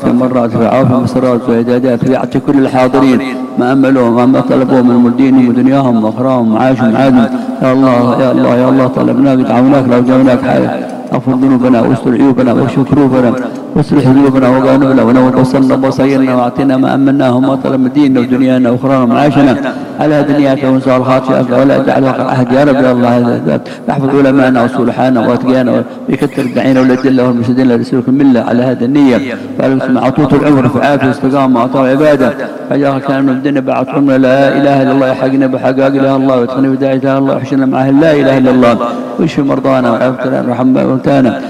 G: مرات في عافية مسارات وإعدادات ويعطي كل الحاضرين ما أملوهم وما طلبوهم من دينهم ودنياهم وأخراهم وعاشهم عادهم. يا الله يا الله يا الله طلبناك دعوناك لو جاوناك حاجة اغفر ذنوبنا واستر عيوبنا واشف كروبنا واصلح ذنوبنا وقانوبنا ونور وصلنا وصيرنا واعطنا ما امناه وما طلب ديننا ودنيانا واخرانا ومعاشنا على دنياك وانصار خاطئك ولا تجعل وقع احد يا رب يا الله. احفظ علماءنا وصلحانا واتقيانا ويكثر الداعين والادله والمرشدين لرسولك المله على هذا النيه. فالك عطوط العمر في عافيه واستقامه وعطاء عباده فجاء كان من الدنيا بعد عمرنا لا اله الا الله يحقنا بحقاق اله الله وادخلنا بدايه الله وحشرنا معه لا اله الا الله واشف مرضانا وعافنا ورحم موتانا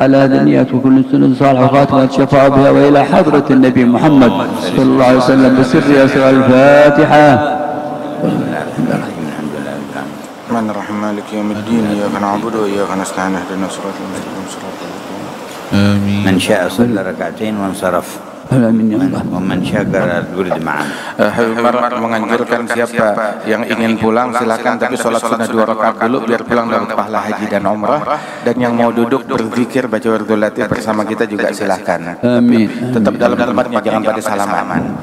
G: على هذه النيات وكل سنة صالح وخاتمة الشفاعة بها وإلى حضرة النبي محمد صلى الله عليه وسلم بسر أسرار الفاتحة.
D: الرحمن الرحيم مالك يوم الدين إياك نعبد وإياك نستعين اهدنا الصراط المستقيم صراط
A: آمين.
B: من شاء صلى ركعتين وانصرف ومن syakar al-wird ma'an.
D: Habib Umar menganjurkan siapa yang ingin pulang silakan, tapi sholat sunnah 2 rakaat dulu biar pulang dapat pahala haji dan umrah. Dan yang mau duduk berzikir baca wirdul latif bersama kita juga silakan.
G: Amin.
D: Tetap dalam tempatnya, jangan pada salaman.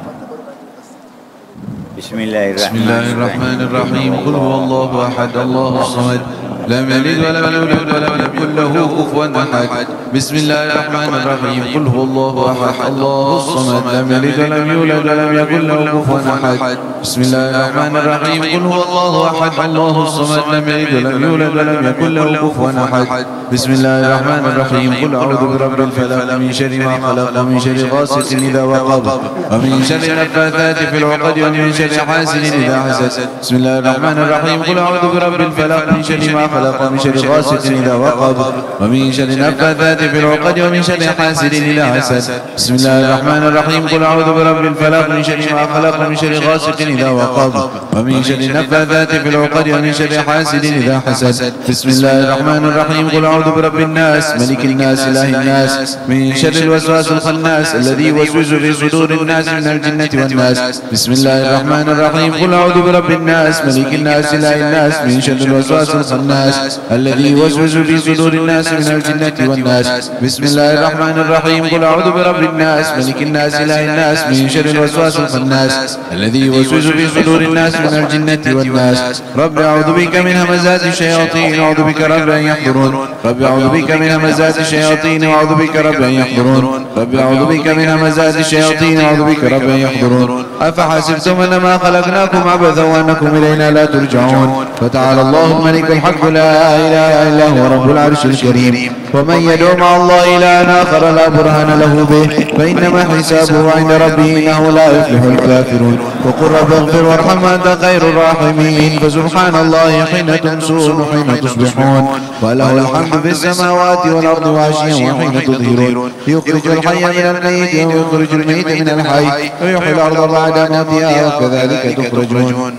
A: Bismillahirrahmanirrahim. Qul huwallahu ahad, Allahus samad, lam yalid wa lam yulad wa lam yakul lahu kufuwan ahad. Bismillahirrahmanirrahim. Qul huwallahu ahad, Allahus samad, lam yalid wa lam yulad wa lam yakul lahu kufuwan ahad. Bismillahirrahmanirrahim. Qul huwallahu ahad, Allahus samad, lam yalid wa lam yulad wa lam yakul lahu kufuwan ahad. Bismillahirrahmanirrahim. Qul a'udzu birabbil falaq min syarri ma khalaq wa min syarri ghasiqin idza waqab wa min syarri naffathati fil 'uqad wa min syarri hasidin idza hasad. Bismillahirrahmanirrahim. Qul a'udzu birabbil falaq min syarri ma khalaq wa min syarri ghasiqin idza waqab wa min syarri naffathati fil 'uqad wa min syarri hasidin idza hasad. Bismillahirrahmanirrahim. Qul a'udzu birabbil falaq min syarri ma khalaq wa min syarri ghasiqin idza waqab wa min syarri naffathati fil 'uqad wa min syarri hasidin idza hasad. Bismillahirrahmanirrahim. Qul a'udzu birabbin nas malikin nas ilahin nas min syarril waswasil khannas alladhi yuwaswisu fi sudurin nas minal jinnati wan nas. Bismillahirrahmanirrahim. Qul a'udzu birabbin nas malikin nas ilahin nas min syarril waswasil khannas alladhi yuwaswisu fi sudurin nas minal jinnati wan nas. Bismillahirrahmanirrahim. Qul a'udzu birabbin nas malikin nas ilahin nas min syarril waswasil khannas alladhi yuwaswisu fi sudurin nas minal jinnati wan nas. Rabbi a'udzu bika min hamazati syayatin wa a'udzu bika rabbi an yahdurun. رب أعوذ بك من همزات الشياطين وأعوذ بك رب أن يحضرون. رب أعوذ بك من همزات الشياطين وأعوذ بك رب أن يحضرون. أفحسبتم أنما خلقناكم عبثا وأنكم إلينا لا ترجعون. فتعالى الله الملك الحق لا إله إلا هو رب العرش الكريم. ومن يدعو مع الله إلها آخر لا برهان له به فإنما حسابه عند ربه إنه لا يفلح الكافرون. وقل رب اغفر وارحم وأنت خير الراحمين. فسبحان الله حين تمسون وحين تصبحون وله الحمد في السماوات والأرض وعشيا وحين تظهرون. يخرج الحي من الميت ويخرج الميت من الحي ويحيي الأرض بعد موتها وكذلك تخرجون.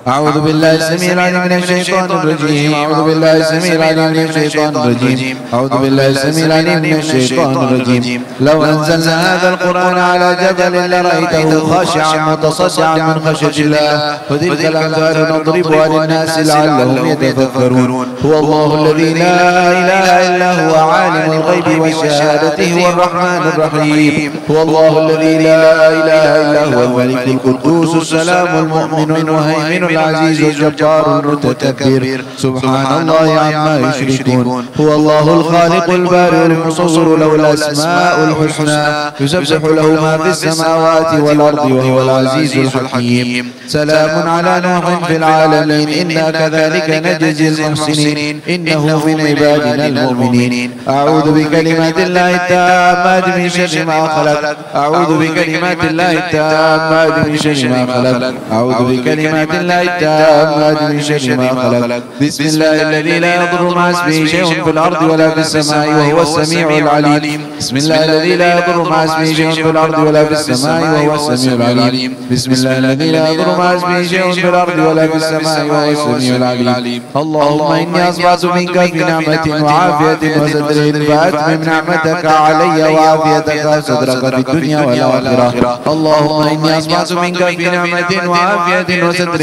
A: أعوذ بالله السميع العليم من الشيطان الرجيم. أعوذ بالله السميع العليم من الشيطان الرجيم. أعوذ بالله السميع العليم من الشيطان الرجيم. لو أنزلنا هذا القرآن على جبل لرأيته خاشعا متصدعا من خشية الله. وتلك الأمثال نضربها للناس لعلهم يتفكرون. هو الله الذي لا إله إلا هو عالم الغيب والشهادة هو الرحمن الرحيم. هو الله الذي لا إله إلا هو الملك القدوس السلام المؤمن المهيمن العزيز الجبار المتكبر سبحان الله عما يشركون هو الله الخالق البارئ المصور له الأسماء الحسنى يسبح له ما في السماوات والأرض وهو العزيز الحكيم سلام على نوح في العالمين إنا كذلك نجزي المحسنين إنه من عبادنا المؤمنين أعوذ بكلمات الله التامات من شر ما خلق أعوذ بكلمات الله التامات من شر ما خلق أعوذ بكلمات الله التامات من شر ما خلق بسم الله الذي لا يضر مع اسمه شيء في الأرض ولا في السماء وهو السميع العليم بسم الله الذي لا يضر مع اسمه شيء في الأرض ولا في السماء وهو السميع العليم بسم الله الذي لا يضر مع اسمه شيء في الأرض ولا في السماء وهو السميع العليم اللهم إني أصبحت منك في نعمة وعافية وستر فأتمم نعمتك علي وعافيتك وسترك في الدنيا والآخرة اللهم إني أصبحت منك في نعمة وعافية وستر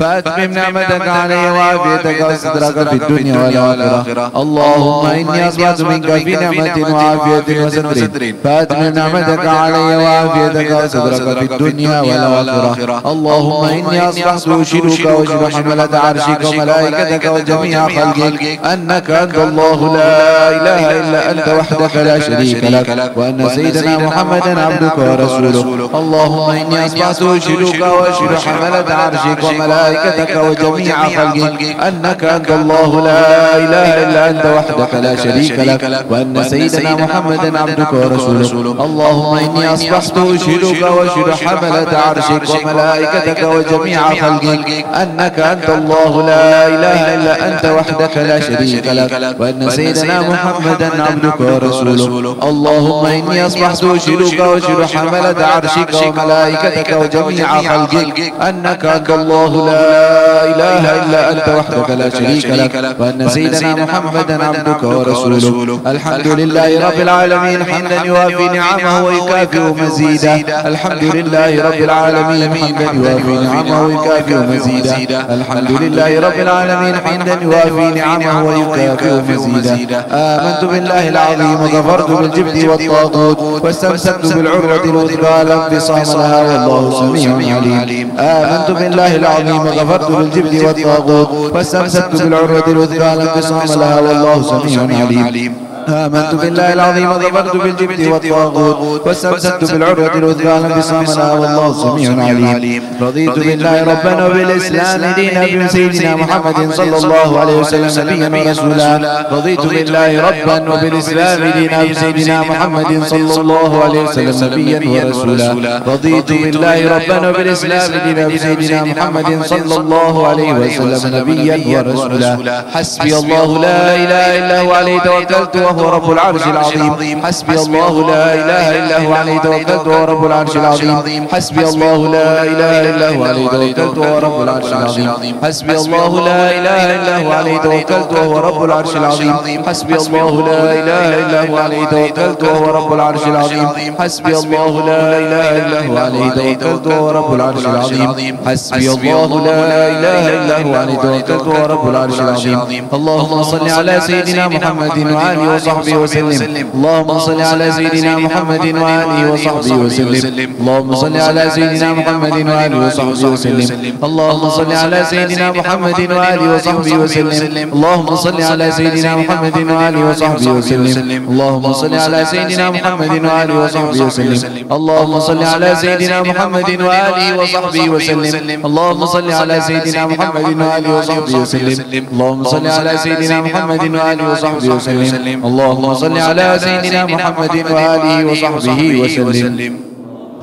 A: فأتمم نعمتك علي وعافيتك وسترك في الدنيا والآخرة اللهم إني أصبحت منك في نعمة وعافية وستر فأتمم نعمتك علي وعافيتك وسترك في الدنيا والآخرة اللهم إني أصبحت أشهدك وأشهد حملة عرشك وملائكتك وجميع خلقك أنك أنت الله لا إله إلا أنت وحدك لا شريك لك وأن سيدنا محمدا عبدك ورسولك اللهم إني أصبحت أشهدك وأشهد حملة عرشك وملائكتك وجميع خلقك أنك أنت الله لا إله إلا أنت وحدك لا شريك لك وأن سيدنا محمدا عبدك ورسولك اللهم إني أصبحت أشهدك وأشهد حملة عرشك وملائكتك وجميع خلقك أنك أنت الله لا إله إلا أنت وحدك لا شريك لك وأن سيدنا محمدا عبدك ورسولك اللهم إني أصبحت أشهدك وأشهد حملة عرشك وملائكتك وجميع خلقك أنك أنت الله لا إله إلا أنت وحدك لا شريك لك وأن سيدنا محمدا عبدك ورسولك الحمد لله رب العالمين حمدا يوافي نعمه ويكافئ مزيدا الحمد لله رب العالمين حمدا يوافي نعمه ويكافئ مزيدا الحمد لله رب العالمين حمدا يوافي نعمه ويكافئ مزيدا آمنت بالله العظيم وكفرت بالجبت والطاغوت واستمسكت بالعروة الوثقى لا انفصام لها والله سميع عليم آمنت بالله العظيم وكفرت بالجبت والطاغوت واستمسكت بالعروة الوثقى لا انفصام لها والله سميع عليم آمنت بالله العظيم وكفرت بالجبت والطاغوت واستمسكت بالعروة الوثقى لا انفصام لها والله سميع عليم رضيت بالله ربا وبالإسلام دينا بسيدنا محمد صلى الله عليه وسلم نبيا ورسولا رضيت بالله ربا وبالإسلام دينا بسيدنا محمد صلى الله عليه وسلم نبيا ورسولا رضيت بالله ربا وبالإسلام دينا بسيدنا محمد صلى الله عليه وسلم نبيا ورسولا حسبي الله لا إله إلا هو عليه توكلت وهو رب العرش العظيم حسبي الله لا إله إلا هو عليه توكلت وهو رب العرش العظيم حسبي الله لا إله إلا هو عليه توكلت وهو رب العرش العظيم حسبي الله لا إله إلا هو عليه توكلت وهو رب العرش العظيم حسبي الله لا إله إلا هو عليه توكلت وهو رب العرش العظيم حسبي الله لا إله إلا هو عليه توكلت وهو رب العرش العظيم حسبي الله لا إله إلا هو عليه توكلت وهو رب العرش العظيم اللهم صل على سيدنا محمد وآله وصحبه وسلم اللهم صل على سيدنا محمد وآله وصحبه وسلم اللهم صل على سيدنا محمد وآله وصحبه وسلم اللهم صل على سيدنا محمد وآله وصحبه وسلم اللهم صل على سيدنا محمد وآله وصحبه وسلم اللهم صل على سيدنا محمد وآله وصحبه وسلم اللهم صل على سيدنا محمد وآله وصحبه وسلم اللهم صل على سيدنا محمد وآله وصحبه وسلم اللهم صل على سيدنا محمد وآله وصحبه وسلم اللهم صل على سيدنا محمد وآله وصحبه وسلم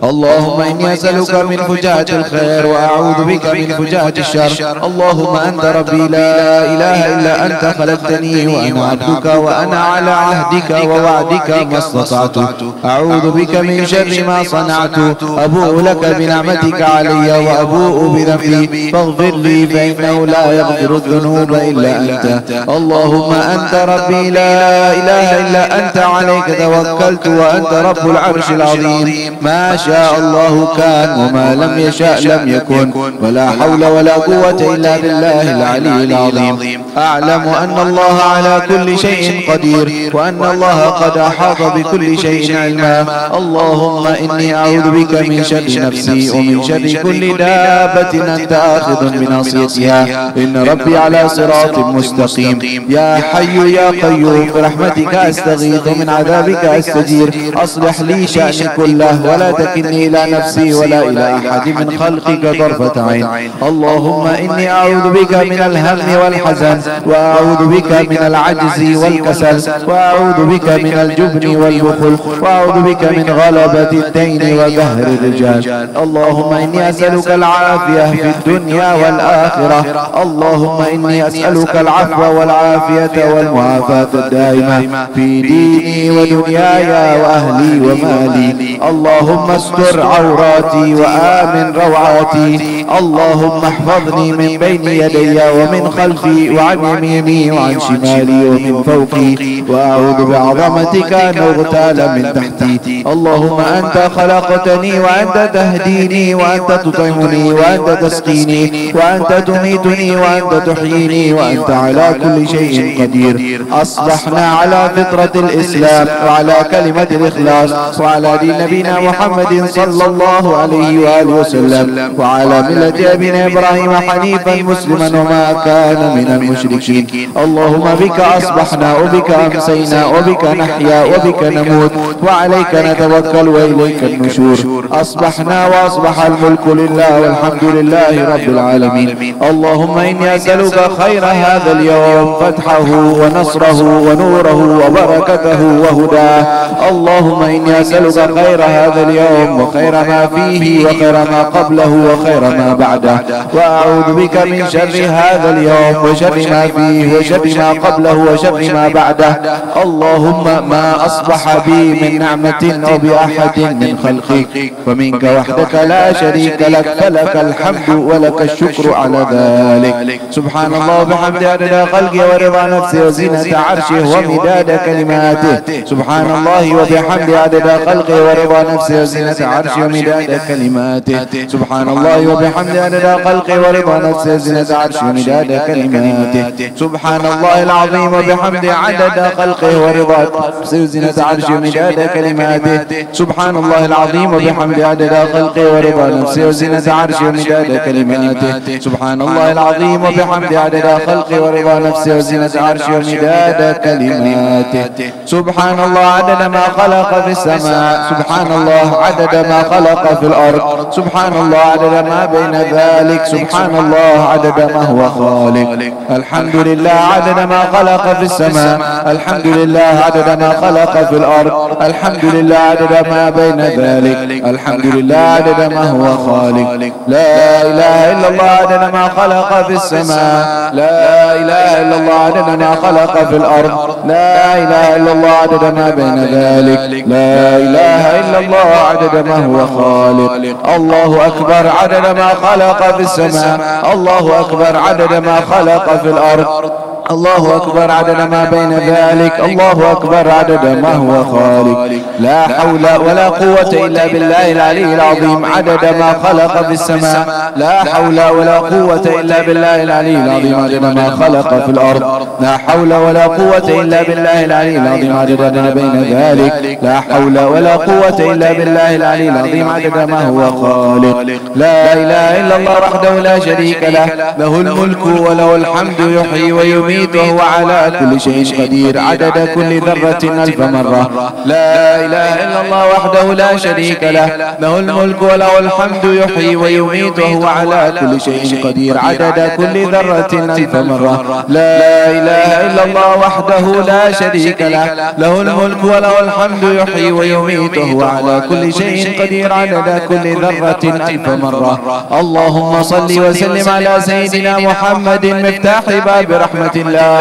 A: اللهم إني أسألك من فجاءة الخير وأعوذ بك من فجاءة الشر اللهم أنت ربي لا إله إلا أنت خلقتني وأنا عبدك وأنا على عهدك ووعدك ما استطعت أعوذ بك من شر ما صنعت أبوء لك بنعمتك علي وأبوء بذنبي فاغفر لي فإنه لا يغفر الذنوب إلا أنت اللهم أنت ربي لا إله إلا أنت عليك توكلت وأنت رب العرش العظيم ما شاء شاء الله كان وما لم يشاء لم يكن ولا حول ولا قوة إلا بالله العلي العظيم. أعلم أن الله على كل شيء قدير وأن الله قد أحاط بكل شيء علما. اللهم إني أعوذ بك من شر نفسي ومن شر كل دابة أنت آخذ بناصيتها إن ربي على صراط مستقيم. يا حي يا قيوم برحمتك أستغيث من عذابك أستجير. أصلح لي شأني كله ولا تكلني إلى نفسي ولا إلى أحد من خلقك طرفة عين. اللهم إني أعوذ بك من الهم والحزن وأعوذ بك من العجز والكسل وأعوذ بك من الجبن والبخل وأعوذ بك من غلبة الدين وقهر الرجال. اللهم إني أسألك العافية في الدنيا والآخرة. اللهم إني أسألك العفو والعافية والمعافاة الدائمة في ديني ودنياي وأهلي ومالي. اللهم استر عوراتي وآمن روعاتي. اللهم احفظني من بين يدي ومن خلفي وعن يميني وعن شمالي ومن فوقي وأعوذ بعظمتك أن أغتال من تحتي. اللهم أنت خلقتني وأنت تهديني وأنت تطعمني وأنت تسقيني وأنت تميتني وأنت تحييني وأنت على كل شيء قدير. أصبحنا على فطرة الإسلام وعلى كلمة الإخلاص وعلى دين نبينا محمد صلى الله عليه وآله وسلم وعلى ملة أبينا إبراهيم حنيفا مسلما وما كان من المشركين. اللهم بك أصبحنا وبك أمسينا وبك نحيا وبك نموت وعليك نتوكل وإليك النشور. أصبحنا وأصبح الملك لله والحمد لله رب العالمين. اللهم إني أسألك خير هذا اليوم فتحه ونصره ونوره وبركته وهداه. اللهم إني أسألك خير هذا اليوم وخير ما فيه وخير ما قبله وخير ما بعده وأعوذ بك من شر هذا اليوم وشر ما فيه وشر ما قبله وشر ما بعده. اللهم ما أصبح بي من نعمة أو بأحد من خلقك فمنك وحدك لا شريك لك فلك الحمد ولك الشكر على ذلك. سبحان الله وبحمده عدد خلقه ورضا نفسه وزينة عرشه ومداد كلماته. سبحان الله وبحمده عدد خلقه ورضا نفسه وزينة عرشه ومداد كلماته. سبحان الله وبحمده عدد خلقه ورضا نفسه وزينة عرشه ومداد كلماته. سبحان الله العظيم وبحمده عدد خلقه ورضا نفسه وزينة عرشه ومداد كلماته. سبحان الله العظيم وبحمده عدد خلقه ورضا نفسه وزينة عرشه ومداد كلماته. سبحان الله العظيم وبحمده عدد خلقه ورضا نفسه وزينة عرشه ومداد كلماته. سبحان الله عدد ما خلق في السماء. سبحان الله عدد ما خلق في الأرض. سبحان الله عدد ما بين ذلك. سبحان الله عدد ما هو خالق. الحمد لله عدد ما خلق في السماء. الحمد لله عدد ما خلق في الأرض. الحمد لله عدد ما بين ذلك. الحمد لله عدد ما هو خالق. لا إله إلا الله عدد ما خلق في السماء. لا إله إلا الله عدد ما خلق في الأرض. لا إله إلا الله عدد ما بين ذلك. لا إله إلا الله عدد ما هو خالق. الله أكبر عدد ما خلق في السماء. الله أكبر عدد ما خلق في الأرض. الله أكبر عدد ما بين ذلك. الله أكبر عدد ما هو خالق. لا حول ولا قوة إلا بالله العلي العظيم عدد ما خلق في السماء. لا حول ولا قوة إلا بالله العلي العظيم عدد ما خلق في الأرض. لا حول ولا قوة إلا بالله العلي العظيم عدد ما بين ذلك. لا حول ولا قوة إلا بالله العلي العظيم عدد ما هو خالق. لا إله إلا الله وحده لا شريك له له الملك وله الحمد يحيي ويميت وهو على كل شيء قدير عدد كل ذرة ألف مرة. لا إله إلا الله وحده لا شريك له له الملك وله الحمد يحيي ويميت وهو على كل شيء قدير عدد كل ذرة ألف مرة. لا إله إلا الله وحده لا شريك له له الملك وله الحمد يحيي ويميت وهو على كل شيء قدير عدد كل ذرة ألف مرة. اللهم صل وسلم على سيدنا محمد مفتاح باب رحمة الله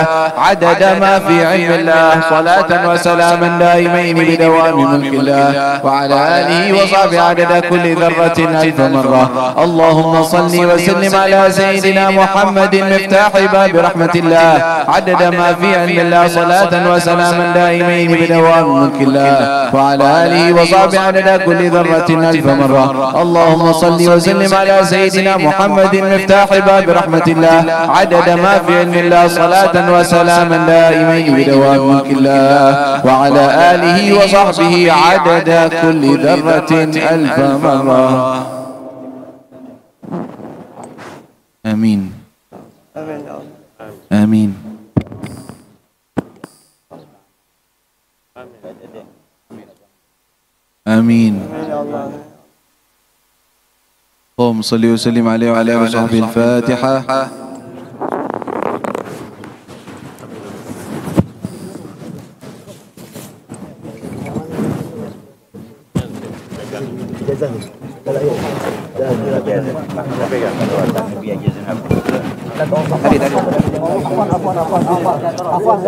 A: عدد ما في علم الله صلاة وسلاما دائمين بدوام ملك الله وعلى آله وصحبه عدد كل ذرة ألف مرة. اللهم صل وسلم على سيدنا محمد مفتاح باب رحمة الله عدد ما في علم الله صلاة وسلاما دائمين بدوام ملك الله وعلى آله وصحبه عدد كل ذرة ألف مرة. اللهم صل وسلم على سيدنا محمد مفتاح باب رحمة الله عدد ما في علم الله صلاة وسلاما دائمين بدوام ملك الله وعلى آله وصحبه عدد كل ذرة ألف مرة. آمين آمين. آمين. اللهم صل وسلم عليه وعلى آله وصحبه. الفاتحة. Afwan.